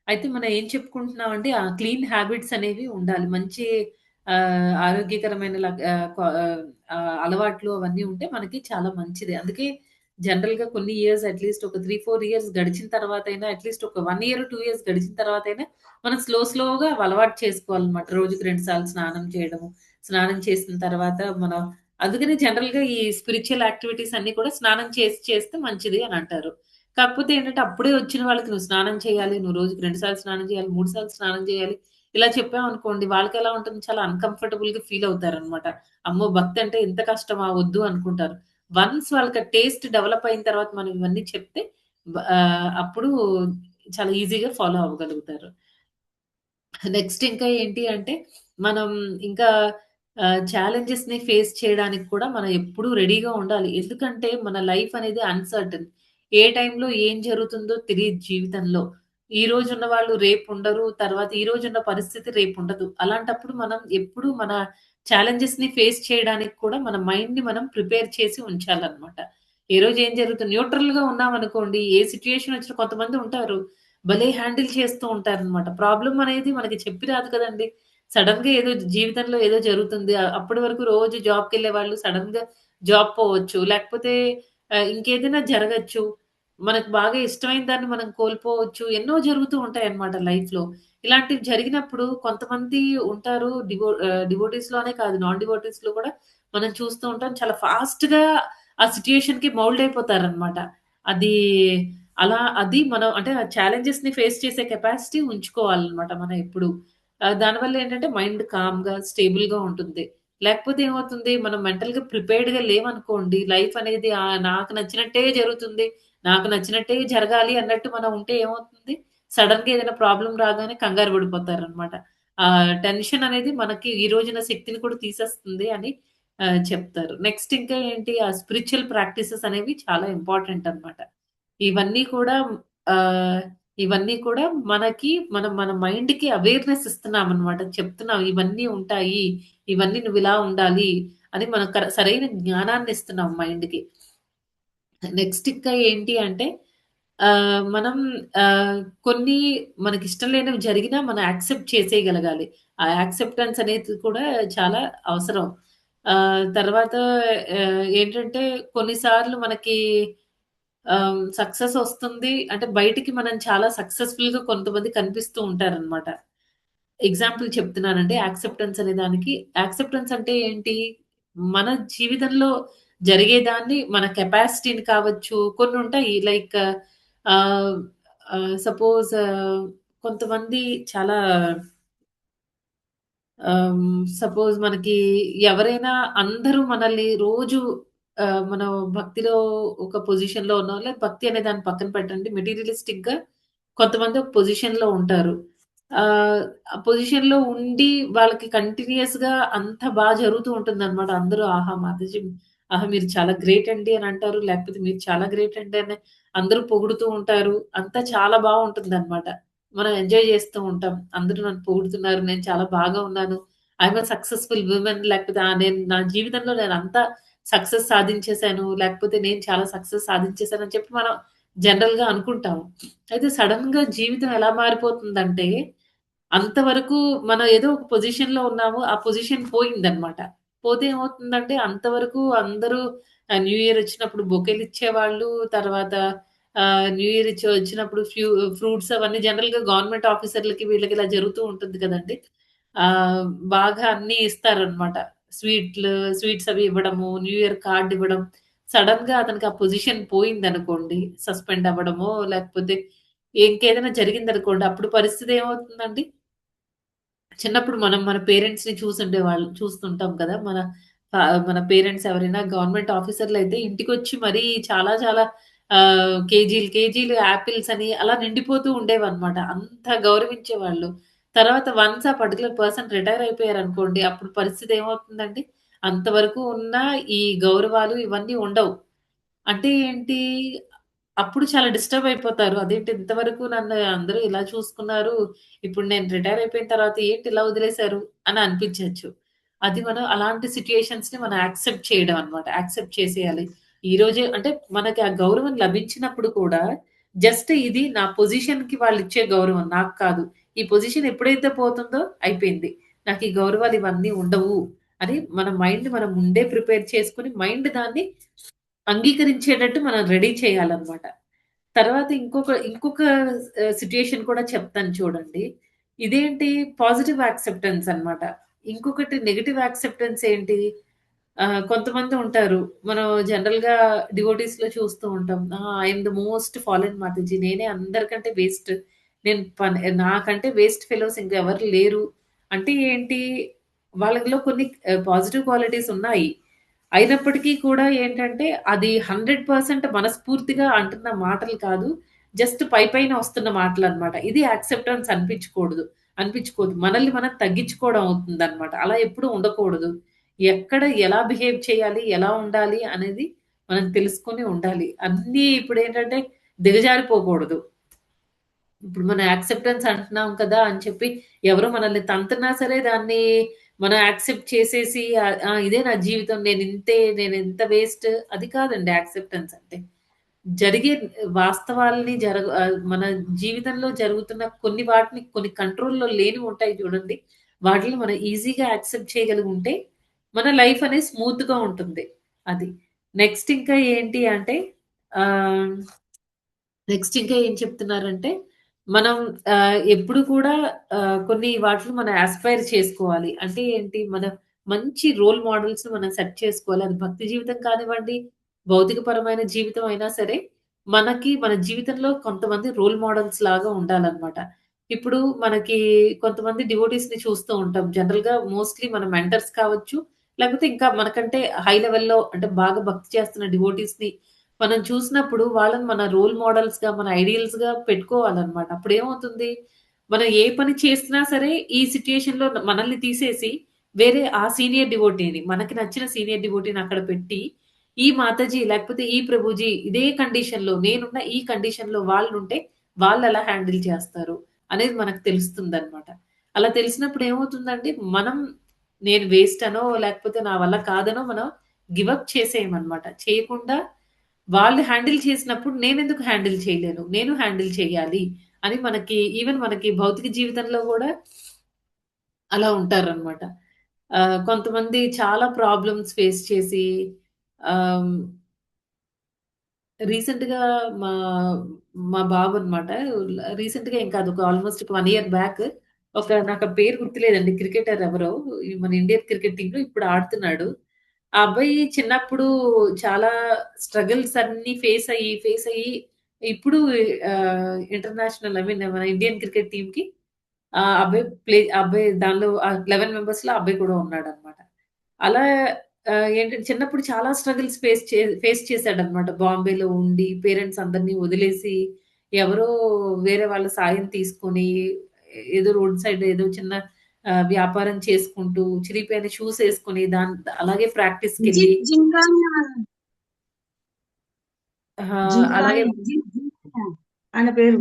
[SPEAKER 2] అయితే మనం ఏం చెప్పుకుంటున్నామంటే, ఆ క్లీన్ హ్యాబిట్స్ అనేవి ఉండాలి. మంచి ఆరోగ్యకరమైన అలవాట్లు అవన్నీ ఉంటే మనకి చాలా మంచిది. అందుకే జనరల్‌గా కొన్ని ఇయర్స్ అట్‌లీస్ట్ ఒక 3, 4 ఇయర్స్ గడిచిన తర్వాతైనా అట్‌లీస్ట్ ఒక 1 ఇయర్, 2 ఇయర్స్ గడిచిన తర్వాతైనా మనం స్లోగా అలవాటు చేసుకోవాలన్నమాట. రోజుకి 2 సార్లు స్నానం చేయడము. స్నానం చేసిన తర్వాత మనం అందుకని జనరల్‌గా ఈ స్పిరిచ్యువల్ యాక్టివిటీస్ అన్నీ కూడా స్నానం చేసి చేస్తే మంచిది అని అంటారు. కాకపోతే ఏంటంటే అప్పుడే వచ్చిన వాళ్ళకి నువ్వు స్నానం చేయాలి. నువ్వు రోజుకి 2 సార్లు స్నానం చేయాలి, 3 సార్లు స్నానం చేయాలి. ఇలా చెప్పామనుకోండి వాళ్ళకెలా ఉంటుంది చాలా అన్‌కంఫర్టబుల్‌గా ఫీల్ అవుతారనమాట. అమ్మో! భక్తి అంటే ఇంత కష్టమా? వద్దు అనుకుంటారు. వన్స్ వాళ్ళకి ఆ టేస్ట్ డెవలప్ అయిన తర్వాత మనం ఇవన్నీ చెప్తే అప్పుడు చాలా ఈజీగా ఫాలో అవ్వగలుగుతారు. నెక్స్ట్ ఇంకా ఏంటి అంటే, మనం ఇంకా ఛాలెంజెస్‌ని ఫేస్ చేయడానికి కూడా మనం ఎప్పుడూ రెడీగా ఉండాలి. ఎందుకంటే, మన లైఫ్ అనేది అన్‌సర్టెన్. ఏ టైంలో ఏం జరుగుతుందో తెలీదు జీవితంలో. ఈ రోజున్న వాళ్ళు రేపుండరు. తర్వాత ఈ రోజున్న పరిస్థితి రేపుండదు. అలాంటప్పుడు మనం ఎప్పుడూ మన ఛాలెంజెస్‌ని ఫేస్ చేయడానికి కూడా మన మైండ్‌ని మనం ప్రిపేర్ చేసి ఉంచాలనమాట. ఏ రోజు ఏం జరుగుతుంది న్యూట్రల్‌గా ఉన్నామనుకోండి, ఏ సిట్యుయేషన్ వచ్చినా కొంతమంది ఉంటారు. భలే హ్యాండిల్ చేస్తూ ఉంటారనమాట. ప్రాబ్లమ్ అనేది మనకి చెప్పి రాదు కదండీ! సడెన్‌గా ఏదో జీవితంలో ఏదో జరుగుతుంది. అప్పటి వరకు రోజు జాబ్‌కెళ్ళేవాళ్ళు సడెన్‌గా జాబ్ పోవచ్చు. లేకపోతే ఇంకేదైనా జరగచ్చు. మనకు బాగా ఇష్టమైన దాన్ని మనం కోల్పోవచ్చు. ఎన్నో జరుగుతూ ఉంటాయన్నమాట లైఫ్‌లో. ఇలాంటివి జరిగినప్పుడు కొంతమంది ఉంటారు డివోటీస్‌లోనే కాదు నాన్ డివోటీస్‌లో కూడా మనం చూస్తూ ఉంటాం. చాలా ఫాస్ట్‌గా ఆ సిట్యుయేషన్‌కి మౌల్డ్ అయిపోతారన్నమాట. అది అది మనం అంటే ఆ ఛాలెంజెస్‌ని ఫేస్ చేసే కెపాసిటీ ఉంచుకోవాలన్నమాట మనం ఎప్పుడు. దానివల్ల ఏంటంటే మైండ్ కామ్‌గా, స్టేబుల్‌గా ఉంటుంది. లేకపోతే ఏమవుతుంది మనం మెంటల్‌గా ప్రిపేర్డ్‌గా లేమనుకోండి లైఫ్ అనేది నాకు నచ్చినట్టే జరుగుతుంది. నాకు నచ్చినట్టే జరగాలి అన్నట్టు మనం ఉంటే ఏమవుతుంది? సడెన్‌గా ఏదైనా ప్రాబ్లమ్ రాగానే కంగారు పడిపోతారనమాట. టెన్షన్ అనేది మనకి ఈ రోజున శక్తిని కూడా తీసేస్తుంది అని చెప్తారు. నెక్స్ట్ ఇంకా ఏంటి ఆ స్పిరిచ్యువల్ ప్రాక్టీసెస్ అనేవి చాలా ఇంపార్టెంట్ అన్నమాట. ఇవన్నీ కూడా ఆహ్, ఇవన్నీ కూడా మనకి మన మైండ్‌కి అవేర్‌నెస్ ఇస్తున్నామన్నమాట. చెప్తున్నాం ఇవన్నీ ఉంటాయి. ఇవన్నీ నువ్విలా ఉండాలి అని మనం సరైన జ్ఞానాన్ని ఇస్తున్నాం మైండ్‌కి. నెక్స్ట్ ఇంకా ఏంటి అంటే మనం ఆహ్, కొన్ని మనకిష్టం లేనివి జరిగినా మనం యాక్సెప్ట్ చేసేయగలగాలి. ఆ యాక్సెప్టెన్స్ అనేది కూడా చాలా అవసరం. తర్వాత ఏంటంటే కొన్నిసార్లు మనకి సక్సెస్ ఒస్తుంది అంటే బయటికి మనం చాలా సక్సెస్‌ఫుల్‌గా కొంతమంది కనిపిస్తూ ఉంటారనమాట. ఎగ్జాంపుల్ చెప్తున్నానండి. యాక్సెప్టెన్స్ అనే దానికి. యాక్సెప్టెన్స్ అంటే ఏంటి? మన జీవితంలో జరిగేదాన్ని మన కెపాసిటీని కావచ్చు, కొన్నుంటాయి లైక్ ఆహ్, సపోజ్ కొంతమంది చాలా సపోజ్ మనకి ఎవరైనా అందరూ మనల్ని రోజు మనం భక్తిలో ఒక పొజిషన్‌లో ఉన్నాం. లేదా భక్తి అనే దాన్ని పక్కన పెట్టండి. మెటీరియలిస్టిక్‌గా కొంతమంది ఒక పొజిషన్‌లో ఉంటారు. ఆహ్, ఆ పొజిషన్‌లో ఉండి వాళ్ళకి కంటిన్యూయస్‌గా అంతా జరుగుతూ ఉంటుందనమాట. అందరూ ఆహా! మాతాజీ ఆహా! మీరు చాలా గ్రేట్ అండి అని అంటారు. లేకపోతే మీరు చాలా గ్రేట్ అండి అని అందరూ పొగుడుతూ ఉంటారు. అంతా చాలా బావుంటుందనమాట. మనం ఎంజాయ్ చేస్తూ ఉంటాం. అందరూ నన్ను పొగుడుతున్నారు. నేను చాలా బాగా ఉన్నాను. ఐయామ్ ఎ సక్సెస్‌ఫుల్ వుమెన్ లేకపోతే నేను నా జీవితంలో నేనంతా సక్సెస్ సాధించేసాను. లేకపోతే నేను చాలా సక్సెస్ సాధించేసాను అని చెప్పి మనం జనరల్‌గా అనుకుంటాము. అయితే సడెన్‌గా జీవితం ఎలా మారిపోతుందంటే, అంతవరకు మనం ఏదో ఒక పొజిషన్‌లో ఉన్నాము. ఆ పొజిషన్ పోయిందన్నమాట. పోతే ఏమవుతుందంటే అంతవరకు అందరూ న్యూ ఇయర్ వచ్చినప్పుడు బొకేలిచ్చేవాళ్ళు. తర్వాత న్యూ ఇయర్ వచ్చినప్పుడు ఫ్రూట్స్ అవన్నీ జనరల్‌గా గవర్నమెంట్ ఆఫీసర్‌లకి వీళ్ళకి ఇలా జరుగుతూ ఉంటుంది కదండీ! ఆహ్, బాగా అన్నీ ఇస్తారనమాట. స్వీట్స్ అవి ఇవ్వడము, న్యూ ఇయర్ కార్డ్ ఇవ్వడం. సడెన్‌గా అతనికి ఆ పొజిషన్ పోయిందనుకోండి, సస్పెండ్ అవ్వడమో, లేకపోతే ఇంకేదైనా జరిగిందనుకోండి, అప్పుడు పరిస్థితి ఏమవుతుందండి? చిన్నప్పుడు మనం మన పేరెంట్స్‌ని చూస్తుంటాం కదా! మన పేరెంట్స్ ఎవరైనా గవర్నమెంట్ ఆఫీసర్‌లయితే ఇంటికొచ్చి మరీ చాలా చాలా కేజీలు యాపిల్స్ అని అలా నిండిపోతూ ఉండేవన్నమాట. అంత గౌరవించేవాళ్ళు. తర్వాత వన్స్ ఆ పర్టిక్యులర్ పర్సన్ రిటైర్ అయిపోయారనుకోండి, అప్పుడు పరిస్థితి ఏమవుతుందండి? అంతవరకు ఉన్న ఈ గౌరవాలు ఇవన్నీ ఉండవు. అంటే ఏంటి? అప్పుడు చాలా డిస్టర్బ్ అయిపోతారు. అదేంటి ఇంతవరకు నన్ను అందరూ ఇలా చూసుకున్నారు. ఇప్పుడు నేను రిటైర్ అయిపోయిన తర్వాత ఏంటి ఇలా వదిలేసారు అని అనిపించొచ్చు. అది మనం అలాంటి సిట్యుయేషన్స్‌ని మనం యాక్సెప్ట్ చేయడం అన్నమాట. యాక్సెప్ట్ చేసేయాలి. ఈరోజే అంటే మనకి ఆ గౌరవం లభించినప్పుడు కూడా జస్ట్ ఇది నా పొజిషన్‌కి వాళ్ళిచ్చే గౌరవం నాకు కాదు. ఈ పొజిషన్ ఎప్పుడైతే పోతుందో అయిపోయింది. నాకు ఈ గౌరవాలు ఇవన్నీ ఉండవు అని మన మైండ్ మనం ముందే ప్రిపేర్ చేసుకొని మైండ్ దాన్ని అంగీకరించేటట్టు మనం రెడీ చేయాలన్నమాట. తర్వాత ఇంకొక సిట్యుయేషన్ కూడా చెప్తాను చూడండి. ఇదేంటి పాజిటివ్ యాక్సెప్టెన్స్ అన్నమాట. ఇంకొకటి నెగెటివ్ యాక్సెప్టెన్స్ ఏంటి? కొంతమంది ఉంటారు. మనం జనరల్‌గా డివోటీస్‌లో చూస్తూ ఉంటాం. I am the most fallen Mataji. నేనే అందరికంటే వేస్ట్. నాకంటే వేస్ట్ ఫెలోస్ ఇంకెవరు లేరు. అంటే ఏంటి? వాళ్ళలో కొన్ని పాజిటివ్ క్వాలిటీస్ ఉన్నాయి. అయినప్పటికీ కూడా ఏంటంటే, అది 100% మనస్ఫూర్తిగా అంటున్న మాటలు కాదు. జస్ట్ పైపైన వస్తున్న మాటలనమాట. ఇది యాక్సెప్టెన్స్ అనిపించుకోదు. మనల్ని మనం తగ్గించుకోవడం అవుతుందనమాట. అలా ఎప్పుడూ ఉండకూడదు. ఎక్కడ ఎలా బిహేవ్ చేయాలి, ఎలా ఉండాలి అనేది మనం తెలుసుకొని ఉండాలి. అన్నీ ఇప్పుడేంటంటే దిగజారిపోకూడదు. ఇప్పుడు మనం యాక్సెప్టెన్స్ అంటున్నాం కదా! అని చెప్పి ఎవరో మనల్ని తంతున్నా సరే దాన్ని మనం యాక్సెప్ట్ చేసేసి ఇదే నా జీవితం నేనింత వేస్ట్ అది కాదండి యాక్సెప్టెన్స్ అంటే. జరిగే వాస్తవాల్ని మన జీవితంలో జరుగుతున్న కొన్ని వాటిని కొన్ని కంట్రోల్‌లో లేనివి ఉంటాయి చూడండి. వాటిని మనం ఈజీగా యాక్సెప్ట్ చేయగలిగి ఉంటే మన లైఫ్ అనేది స్మూత్‌గా ఉంటుంది. అది. నెక్స్ట్ ఇంకా ఏంటి అంటే ఆహ్ నెక్స్ట్ ఇంకా ఏం చెప్తున్నారంటే, మనం ఎప్పుడు కూడా కొన్ని వాటిని మనం యాస్పైర్ చేసుకోవాలి. అంటే ఏంటి, మన మంచి రోల్ మోడల్స్‌ని మనం సెట్ చేసుకోవాలి. అది భక్తి జీవితం కానివ్వండి, భౌతికపరమైన జీవితం అయినా సరే, మనకి మన జీవితంలో కొంతమంది రోల్ మోడల్స్ లాగా ఉండాలనమాట. ఇప్పుడు మనకి కొంతమంది డివోటీస్‌ని చూస్తూ ఉంటాం. జనరల్‌గా మోస్ట్‌లీ మన మెంటర్స్ కావచ్చు, లేకపోతే ఇంకా మనకంటే హై లెవెల్‌లో అంటే బాగా భక్తి చేస్తున్న డివోటీస్‌ని మనం చూసినప్పుడు వాళ్ళని మన రోల్ మోడల్స్‌గా, మన ఐడియల్స్‌గా పెట్టుకోవాలనమాట. అప్పుడేమవుతుంది, మనం ఏ పని చేస్తున్నా సరే ఈ సిట్యుయేషన్‌లో మనల్ని తీసేసి వేరే ఆ సీనియర్ డివోటీని, మనకి నచ్చిన సీనియర్ డివోటీని అక్కడ పెట్టి, ఈ మాతాజీ లేకపోతే ఈ ప్రభుజీ ఇదే కండిషన్‌లో నేనున్న ఈ కండిషన్‌లో వాళ్ళుంటే వాళ్ళెలా హ్యాండిల్ చేస్తారు అనేది మనకు తెలుస్తుందనమాట. అలా తెలిసినప్పుడు ఏమవుతుందంటే మనం నేను వేస్ట్ అనో, లేకపోతే నా వల్ల కాదనో మనం గివ్ అప్ చేసేయమనమాట. చేయకుండా వాళ్ళు హ్యాండిల్ చేసినప్పుడు నేనెందుకు హ్యాండిల్ చేయలేను? నేను హ్యాండిల్ చేయాలి అని మనకి ఈవెన్ మనకి భౌతిక జీవితంలో గూడా అలా ఉంటారనమాట. కొంతమంది చాలా ప్రాబ్లమ్స్ ఫేస్ చేసి ఆహ్, రీసెంట్‌గా మా మా బాబనమాట. రీసెంట్‌గా ఏం కాదు. ఒక ఆల్‌మోస్ట్ ఒక 1 ఇయర్ బ్యాక్ నాకు ఆ పేరు గుర్తులేదండి. క్రికెటర్ ఎవరో మన ఇండియన్ క్రికెట్ టీమ్‌లో ఇప్పుడు ఆడుతున్నాడు. ఆ అబ్బాయి చిన్నప్పుడు చాలా స్ట్రగుల్స్ అన్నీ ఫేస్ అయ్యి ఇప్పుడు ఇంటర్నేషనల్ ఐ మీన్ మన ఇండియన్ క్రికెట్ టీమ్‌కి ఆ అబ్బాయి దానిలో 11 మెంబర్స్‌లో ఆ అబ్బాయి కూడా ఉన్నాడనమాట. అలా ఏంటంటే చిన్నప్పుడు చాలా స్ట్రగుల్స్ ఫేస్ చేసాడనమాట. బాంబేలో ఉండి పేరెంట్స్ అందరిని వదిలేసి, ఎవరో వేరే వాళ్ళ సాయం తీసుకొని, ఏదో రోడ్ సైడ్ ఏదో చిన్న వ్యాపారం చేసుకుంటూ, చిరిగిపోయిన షూస్ ఏసుకొని అలాగే ప్రాక్టీస్‌కెళ్ళి
[SPEAKER 7] జింగానియా
[SPEAKER 2] అలాగే
[SPEAKER 7] జింగానియా ఆయన పేరు.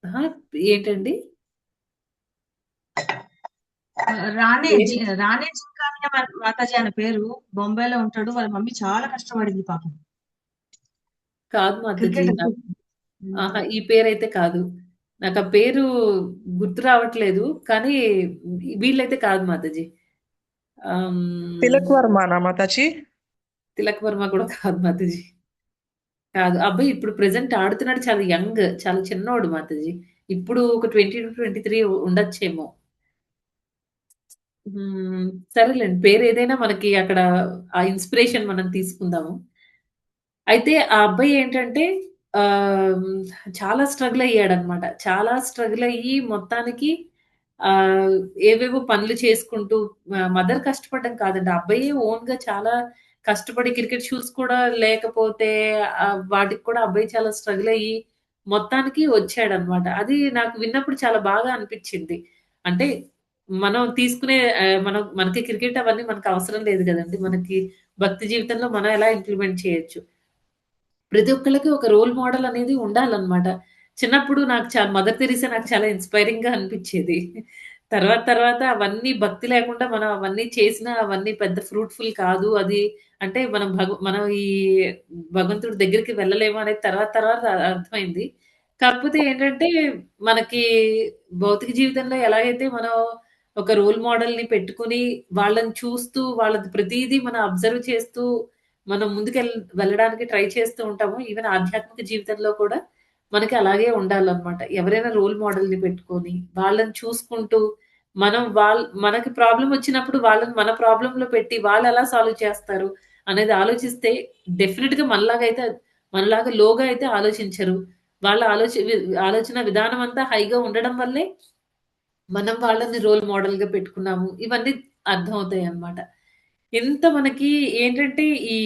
[SPEAKER 2] అహా! ఏంటండి?
[SPEAKER 7] రాణే
[SPEAKER 2] ఏ
[SPEAKER 7] రాణే జింగానియా మాతాజీ ఆయన పేరు. బొంబాయిలో ఉంటాడు. వాళ్ళ మమ్మీ చాలా కష్టపడింది పాపం.
[SPEAKER 2] కాదు మాతాజీ.
[SPEAKER 7] క్రికెటర్.
[SPEAKER 2] ఆహా! ఈ పేరైతే కాదు. నాకా పేరు గుర్తు రావట్లేదు. కానీ వీళ్ళైతే కాదు మాతాజీ.
[SPEAKER 8] తిలక్
[SPEAKER 2] హ్మ్.
[SPEAKER 8] వర్మనా మాతాజీ?
[SPEAKER 2] తిలక్ వర్మ కూడా కాదు మాతాజీ. కాదు. ఆ అబ్బాయి ఇప్పుడు ప్రెజెంట్ ఆడుతున్నాడు. చాలా యంగ్. చాలా చిన్నోడు మాతాజీ. ఇప్పుడు ఒక 20-23 ఉండొచ్చేమో. హ్మ్. సరేలెండి. పేరేదైనా మనకి అక్కడ ఆ ఇన్‌స్పిరేషన్ మనం తీసుకుందాము. అయితే ఆ అబ్బాయి ఏంటంటే ఆహ్, చాలా స్ట్రగుల్ అయ్యాడన్నమాట. చాలా స్ట్రగుల్ అయ్యి మొత్తానికి ఆహ్, ఏవేవో పనులు చేసుకుంటూ మదర్ కష్టపడడం కాదండి. ఆ అబ్బాయే ఓన్‌గా చాలా కష్టపడి క్రికెట్ షూస్ కూడా లేకపోతే వాటికి కూడా అబ్బాయి చాలా స్ట్రగుల్ అయ్యి మొత్తానికి వచ్చాడన్నమాట. అది నాకు విన్నప్పుడు చాలా బాగా అనిపిచ్చింది. అంటే మనం తీసుకునే మనకి క్రికెట్ అవన్నీ మనకు అవసరం లేదు గదండీ! మనకి భక్తి జీవితంలో మనం ఎలా ఇంప్లిమెంట్ చేయొచ్చు. ప్రతి ఒక్కళ్ళకి ఒక రోల్ మోడల్ అనేది ఉండాలనమాట. చిన్నప్పుడు మదర్ తెరీసా నాకు చాలా ఇన్‌స్పైరింగ్‌గా అనిపిచ్చేది. తర్వాత అవన్నీ భక్తి లేకుండా మనం అవన్నీ చేసినా అవన్నీ పెద్ద ఫ్రూట్‌ఫుల్ కాదు. అది అంటే మనం ఈ భగవంతుడి దగ్గరికి వెళ్ళలేము అనేది తర్వాత అర్థమైంది. కాకపోతే ఏంటంటే మనకి భౌతిక జీవితంలో ఎలాగైతే మనం ఒక రోల్ మోడల్‌ని పెట్టుకొని వాళ్ళని చూస్తూ వాళ్ళది ప్రతీదీ మనం అబ్జర్వ్ చేస్తూ మనం వెళ్ళడానికి ట్రై చేస్తూ ఉంటాము. ఈవెన్ ఆధ్యాత్మిక జీవితంలో కూడా మనకి అలాగే ఉండాలనమాట. ఎవరైనా రోల్ మోడల్‌ని పెట్టుకొని, వాళ్ళని చూసుకుంటూ, మనకి ప్రాబ్లమ్ వచ్చినప్పుడు వాళ్ళని మన ప్రాబ్లమ్‌లో పెట్టి వాళ్ళెలా సాల్వ్ చేస్తారు అనేది ఆలోచిస్తే డెఫినిట్‌గా మనలాగా లోగా అయితే ఆలోచించరు. వాళ్ళ ఆలోచన విధానం అంతా హైగా ఉండడం వల్లే మనం వాళ్ళని రోల్ మోడల్‌గా పెట్టుకున్నాము. ఇవన్నీ అర్థమవుతాయన్నమాట. మనకి ఏంటంటే, ఈ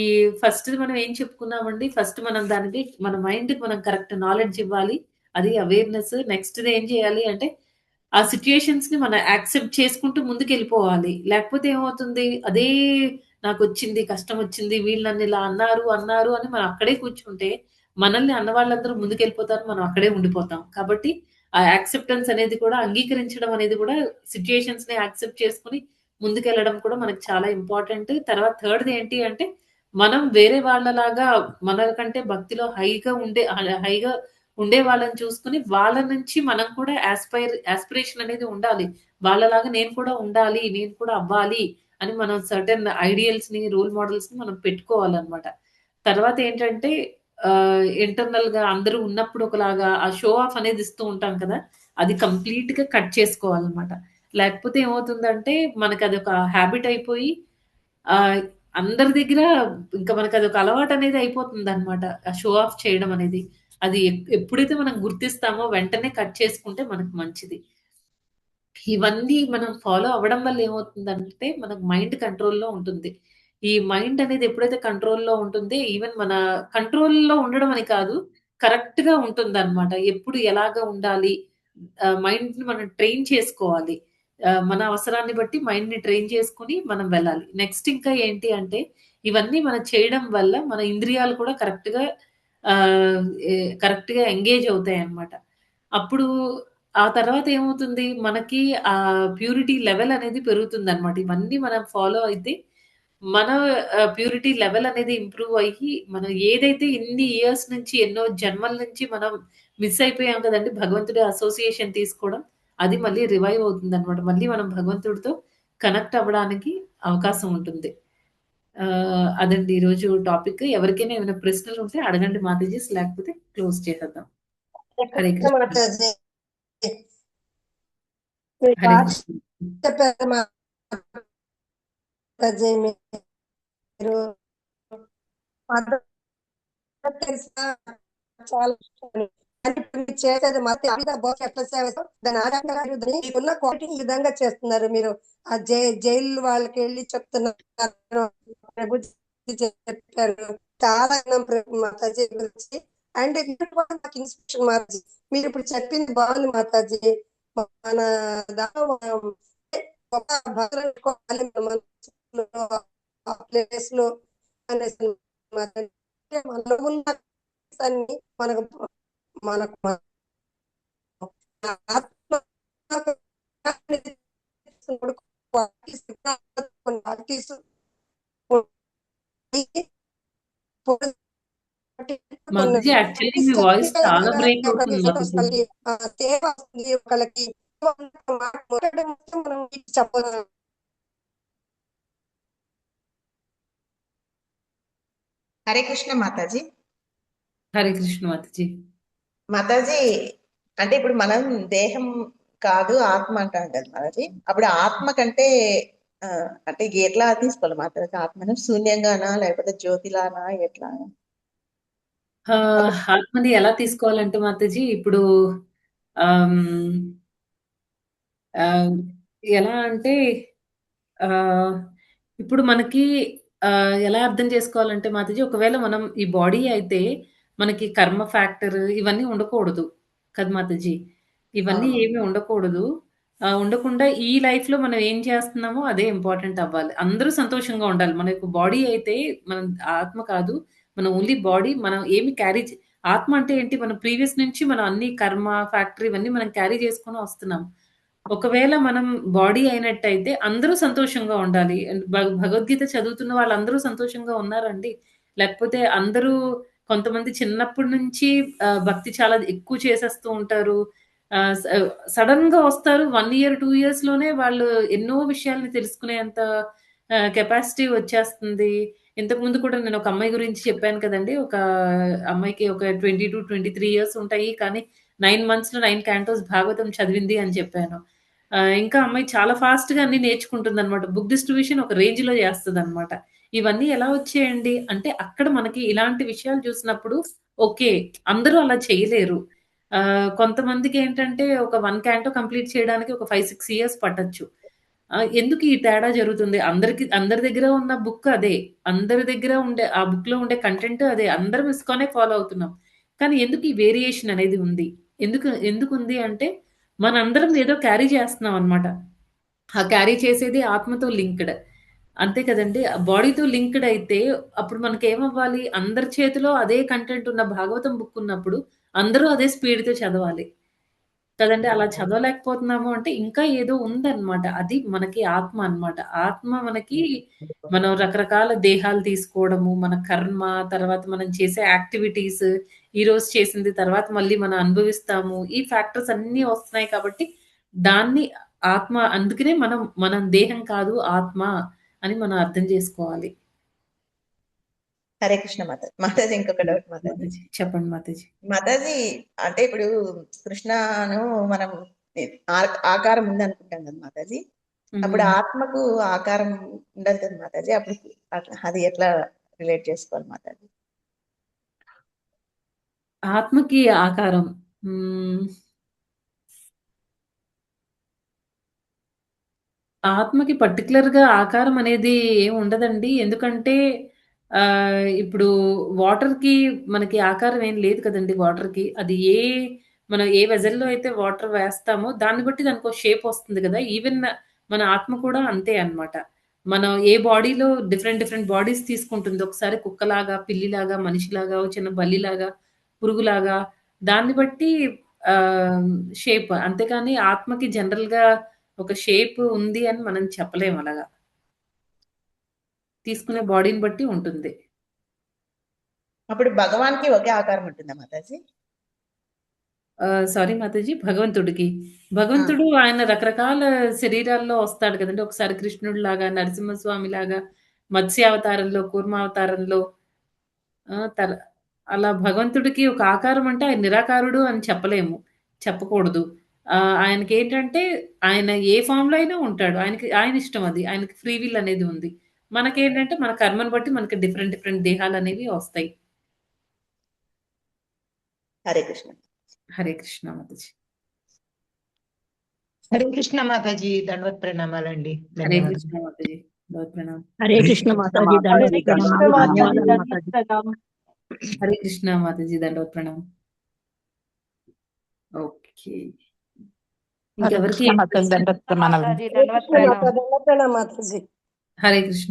[SPEAKER 2] ఫస్ట్‌ది మనం ఏం చెప్పుకున్నామండి, ఫస్ట్ మనం దానికి మన మైండ్‌కి మనం కరెక్ట్ నాలెడ్జ్ ఇవ్వాలి. అది అవేర్‌నెస్. నెక్స్ట్‌ది ఏం చేయాలి అంటే, ఆ సిట్యుయేషన్స్‌ని మనం యాక్సెప్ట్ చేసుకుంటూ ముందుకెళ్ళిపోవాలి. లేకపోతే ఏమవుతుంది, అదే నాకొచ్చింది, కష్టమొచ్చింది, వీళ్ళు నన్నిలా అన్నారు అని మనం అక్కడే కూర్చుంటే, మనల్ని అన్నవాళ్ళందరూ ముందుకెళ్ళిపోతారు. మనం అక్కడే ఉండిపోతాం. కాబట్టి ఆ యాక్సెప్టెన్స్ అనేది కూడా అంగీకరించడం అనేది కూడా సిట్యుయేషన్స్‌ని యాక్సెప్ట్ చేసుకొని ముందుకెళ్ళడం కూడా మనకు చాలా ఇంపార్టెంట్. తర్వాత థర్డ్‌ది ఏంటి అంటే, మనం వేరే వాళ్ళలాగా మనకంటే భక్తిలో హైగా ఉండే వాళ్ళని చూసుకొని, వాళ్ళ నుంచి మనం కూడా యాస్పిరేషన్ అనేది ఉండాలి. వాళ్ళలాగా నేను కూడా ఉండాలి, నేను కూడా అవ్వాలి అని మనం సర్టెన్ ఐడియల్స్‌ని, రోల్ మోడల్స్‌ని మనం పెట్టుకోవాలనమాట. తర్వాతేంటంటే ఇంటర్నల్‌గా అందరూ ఉన్నప్పుడు ఒకలాగా ఆ షో ఆఫ్ అనేది ఇస్తూ ఉంటాం కదా! అది కంప్లీట్‌గా కట్ చేసుకోవాలనమాట. లేకపోతే ఏమవుతుందంటే, మనకదొక హాబిట్ అయిపోయి ఆహ్, అందరి దగ్గర ఇంకా మనకదొక అలవాటనేది అయిపోతుందనమాట. ఆ షో ఆఫ్ చేయడం అనేది. అది ఎప్పుడైతే మనం గుర్తిస్తామో వెంటనే కట్ చేసుకుంటే మనకు మంచిది. ఇవన్నీ మనం ఫాలో అవ్వడం వల్ల ఏమవుతుందంటే మనకు మైండ్ కంట్రోల్‌లో ఉంటుంది. ఈ మైండ్ అనేది ఎప్పుడైతే కంట్రోల్‌లో ఉంటుందో ఈవెన్ మన కంట్రోల్‌లో ఉండడం అని కాదు, కరెక్ట్‌గా ఉంటుందన్నమాట. ఎప్పుడు ఎలాగా ఉండాలి, మైండ్‌ని మనం ట్రైన్ చేసుకోవాలి. మన అవసరాన్ని బట్టి మైండ్‌ని ట్రైన్ చేసుకొని మనం వెళ్ళాలి. నెక్స్ట్ ఇంకా ఏంటి అంటే ఇవన్నీ మనం చేయడం వల్ల మన ఇంద్రియాలు కూడా ఆహ్, కరెక్ట్‌గా ఎంగేజ్ అవుతాయన్నమాట. అప్పుడు ఆ తర్వాత ఏమవుతుంది మనకి ప్యూరిటీ లెవెల్ అనేది పెరుగుతుందన్నమాట. ఇవన్నీ మనం ఫాలో అయితే మన ప్యూరిటీ లెవెల్ అనేది ఇంప్రూవ్ అయ్యి మనం ఏదైతే ఇన్ని ఇయర్స్ నుంచి ఎన్నో జన్మల నుంచి మనం మిస్ అయిపోయాం కదండీ! భగవంతుడి అసోసియేషన్ తీసుకోవడం. అది మళ్ళీ రివైవ్ అవుతుందన్నమాట. మళ్ళీ మనం భగవంతుడితో కనెక్ట్ అవ్వడానికి అవకాశం ఉంటుంది. అదండి ఈరోజు టాపిక్. ఎవరికైనా ఏమైనా ప్రశ్నలుంటే అడగండి మాతాజీస్. లేకపోతే క్లోజ్ చేసేద్దాం. హరే కృష్ణ.
[SPEAKER 9] మాతాజీ
[SPEAKER 2] హరే కృష్ణ.
[SPEAKER 9] చెప్పారు మాతాజీ. మీరు తెలుసా చాలా మీరు చేసేది మాత్రం అమిత బోస్ ఎట్లా సేవతో దాని ఆధారంగా మీకున్న క్వాలిటీ ఈ విధంగా చేస్తున్నారు. మీరు ఆ జైలు వాళ్ళకి వెళ్ళి చెప్తున్నారు, ప్రభుజీ చెప్పారు. చాలా మాతాజీ గురించి అండ్ నాకు ఇన్స్పిరేషన్ మాతాజీ. మీరు ఇప్పుడు చెప్పింది బాగుంది మాతాజీ. మన దాంట్లో గొప్ప భద్రత పెట్టుకోవాలి ఆ ప్లేస్ లో అనేసి మనలో ఉన్న మనకు మనకు ఆత్మ
[SPEAKER 2] మాతాజీ యాక్చువల్లీ మీ వాయిస్ చాలా బ్రేక్ అవుతుంది మాతాజీ.
[SPEAKER 9] సేవ వస్తుంది ఒకళ్ళకి మనం చెప్పగలం.
[SPEAKER 4] హరే కృష్ణ మాతాజీ.
[SPEAKER 2] హరే కృష్ణ మాతాజీ.
[SPEAKER 4] మాతాజీ అంటే ఇప్పుడు మనం దేహం కాదు ఆత్మ అంటాం కదా మాతాజీ. అప్పుడు ఆత్మ కంటే అంటే ఎట్లా తీసుకోవాలి మాతాజీ? ఆత్మను శూన్యంగానా లేకపోతే జ్యోతిలానా ఎట్లా?
[SPEAKER 2] ఆత్మని ఎలా తీసుకోవాలంటే మాతాజీ ఇప్పుడు ఎలా అంటే ఇప్పుడు మనకి ఎలా అర్థం చేసుకోవాలంటే మాతాజీ ఒకవేళ మనం ఈ బాడీ అయితే మనకి కర్మ ఫ్యాక్టర్ ఇవన్నీ ఉండకూడదు కదా మాతాజీ. ఇవన్నీ ఏమి ఉండకూడదు. ఉండకుండా ఈ లైఫ్‌లో మనం ఏం చేస్తున్నామో అదే ఇంపార్టెంట్ అవ్వాలి. అందరూ సంతోషంగా ఉండాలి. మనకు బాడీ అయితే మనం ఆత్మ కాదు. మనం ఓన్లీ బాడీ మనం ఏమి క్యారీ ఆత్మ అంటే ఏంటి? మనం ప్రీవియస్ నుంచి మనం అన్ని కర్మ ఫ్యాక్టర్ ఇవన్నీ మనం క్యారీ చేసుకొని వస్తున్నాం. ఒకవేళ మనం బాడీ అయినట్టయితే అందరూ సంతోషంగా ఉండాలి. అండ్ భగవద్గీత చదువుతున్న వాళ్ళందరూ సంతోషంగా ఉన్నారండి? లేకపోతే అందరూ కొంతమంది చిన్నప్పటి నుంచి భక్తి చాలా ఎక్కువ చేసేస్తూ ఉంటారు. సడెన్‌గా వస్తారు. 1 ఇయర్, 2 ఇయర్స్‌లోనే వాళ్ళు ఎన్నో విషయాల్ని తెలుసుకునేంత కెపాసిటీ వచ్చేస్తుంది. ఇంతకుముందు కూడా నేను ఒక అమ్మాయి గురించి చెప్పాను కదండీ! ఒక అమ్మాయికి ఒక 22-23 ఇయర్స్ ఉంటాయి. కానీ 9 మంత్స్‌లో 9 క్యాంటోస్ భాగవతం చదివింది అని చెప్పాను. ఇంకా అమ్మాయి చాలా ఫాస్ట్‌గా అన్నీ నేర్చుకుంటుందనమాట. బుక్ డిస్ట్రిబ్యూషన్ ఒక రేంజ్‌లో చేస్తదనమాట. ఇవన్నీ ఎలా వచ్చాయండి? అంటే అక్కడ మనకి ఇలాంటి విషయాలు చూసినప్పుడు ఓకే. అందరూ అలా చేయలేరు. కొంతమందికేంటంటే ఒక 1 క్యాంటో కంప్లీట్ చేయడానికి ఒక 5, 6 ఇయర్స్ పట్టొచ్చు. ఎందుకు ఈ తేడా జరుగుతుంది? అందరి దగ్గర ఉన్న బుక్ అదే. అందరి దగ్గర ఉండే ఆ బుక్‌లో ఉండే కంటెంట్ అదే. అందరం ఇస్కానే ఫాలో అవుతున్నాం. కానీ ఎందుకు ఈ వేరియేషన్ అనేది ఉంది? ఎందుకుంది అంటే మనందరం ఏదో క్యారీ చేస్తున్నాం అన్నమాట. ఆ క్యారీ చేసేది ఆత్మతో లింక్డ్. అంతే కదండీ! బాడీతో లింక్డ్ అయితే అప్పుడు మనకేమవ్వాలి? అందరి చేతిలో అదే కంటెంట్ ఉన్న భాగవతం బుక్ ఉన్నప్పుడు అందరూ అదే స్పీడ్‌తో చదవాలి. కదండీ! అలా చదవలేకపోతున్నాము అంటే ఇంకా ఏదో ఉందన్నమాట. అది మనకి ఆత్మ అన్నమాట. ఆత్మ మనకి మనం రకరకాల దేహాలు తీసుకోవడము, మన కర్మ, తర్వాత మనం చేసే యాక్టివిటీస్, ఈరోజు చేసింది తర్వాత మళ్ళీ మనం అనుభవిస్తాము. ఈ ఫ్యాక్టర్స్ అన్నీ వస్తున్నాయి కాబట్టి దాన్ని ఆత్మ అందుకనే మనం దేహం కాదు ఆత్మ అని మనం అర్థం చేసుకోవాలి.
[SPEAKER 4] హరే కృష్ణ మాతాజీ. మాతాజీ ఇంకొక డౌట్ మాతాజీ.
[SPEAKER 2] మాతాజీ చెప్పండి మాతాజీ.
[SPEAKER 4] మాతాజీ అంటే ఇప్పుడు కృష్ణను మనం ఆకారం ఉంది అనుకుంటాం కదా మాతాజీ. అప్పుడు ఆత్మకు ఆకారం ఉండదు కదా మాతాజీ. అప్పుడు అది ఎట్లా రిలేట్ చేసుకోవాలి మాతాజీ?
[SPEAKER 2] ఆత్మకి ఆకారం. హ్మ్. ఆత్మకి పర్టిక్యులర్‌గా ఆకారం అనేది ఏమి ఉండదండి. ఎందుకంటే ఇప్పుడు వాటర్‌కి మనకి ఆకారం ఏం లేదు కదండీ వాటర్‌కి. అది మనం ఏ వెసల్‌లో అయితే వాటర్ వేస్తామో దాన్ని బట్టి దానికో షేప్ వస్తుంది గదా! ఈవెన్ మన ఆత్మ కూడా అంతే అన్నమాట. మనం ఏ బాడీలో డిఫరెంట్ డిఫరెంట్ బాడీస్ తీసుకుంటుంది. ఒకసారి కుక్కలాగా, పిల్లిలాగా, మనిషిలాగా, ఓ చిన్న బల్లిలాగా, పురుగులాగా దాన్ని బట్టి ఆహ్, షేప్. అంతేకాని ఆత్మకి జనరల్‌గా ఒక షేప్ ఉంది అని మనం చెప్పలేం అలాగా. తీసుకునే బాడీని బట్టి ఉంటుంది.
[SPEAKER 10] అప్పుడు భగవాన్‌కి ఒకే ఆకారం ఉంటుందా మాతాజీ?
[SPEAKER 2] సారీ మాతాజీ భగవంతుడికి. భగవంతుడు ఆయన రకరకాల శరీరాల్లో వస్తాడు కదండీ! ఒకసారి కృష్ణుడిలాగా, నరసింహస్వామిలాగా, మత్స్యావతారంలో, కూర్మావతారంలో ఆ! అలా భగవంతుడికి ఒక ఆకారం అంటే ఆయన నిరాకారుడు అని చెప్పలేము. చెప్పకూడదు. ఆయనకేంటంటే ఆయన ఏ ఫార్మ్‌లో అయినా ఉంటాడు. ఆయన ఇష్టం అది. ఆయనకి ఫ్రీ విల్ అనేది ఉంది. మనకేంటంటే మన కర్మను బట్టి మనకి డిఫరెంట్ డిఫరెంట్ దేహాలనేవి వస్తాయి.
[SPEAKER 10] హరే కృష్ణ.
[SPEAKER 2] హరే కృష్ణ మాతాజీ.
[SPEAKER 3] హరే కృష్ణ మాతాజీ దండవత్ ప్రణామాలండి.
[SPEAKER 2] హరే
[SPEAKER 3] ధన్యవాదాలు.
[SPEAKER 2] కృష్ణ మాతాజీ. భగవత్ ప్రణామం.
[SPEAKER 11] హరే కృష్ణ మాతాజీ దండవత్ ప్రణామాలు ధన్యవాదాలు మాతాజీ.
[SPEAKER 2] హరే కృష్ణ మాతాజీ దండవత్ ప్రణామం. ఓకే.
[SPEAKER 4] హరే
[SPEAKER 2] ఇంకెవరికి
[SPEAKER 4] కృష్ణ మాతాజీ దండవత్ ప్రణామాలు.
[SPEAKER 9] హరే కృష్ణ మాతాజీ.
[SPEAKER 2] హరే కృష్ణ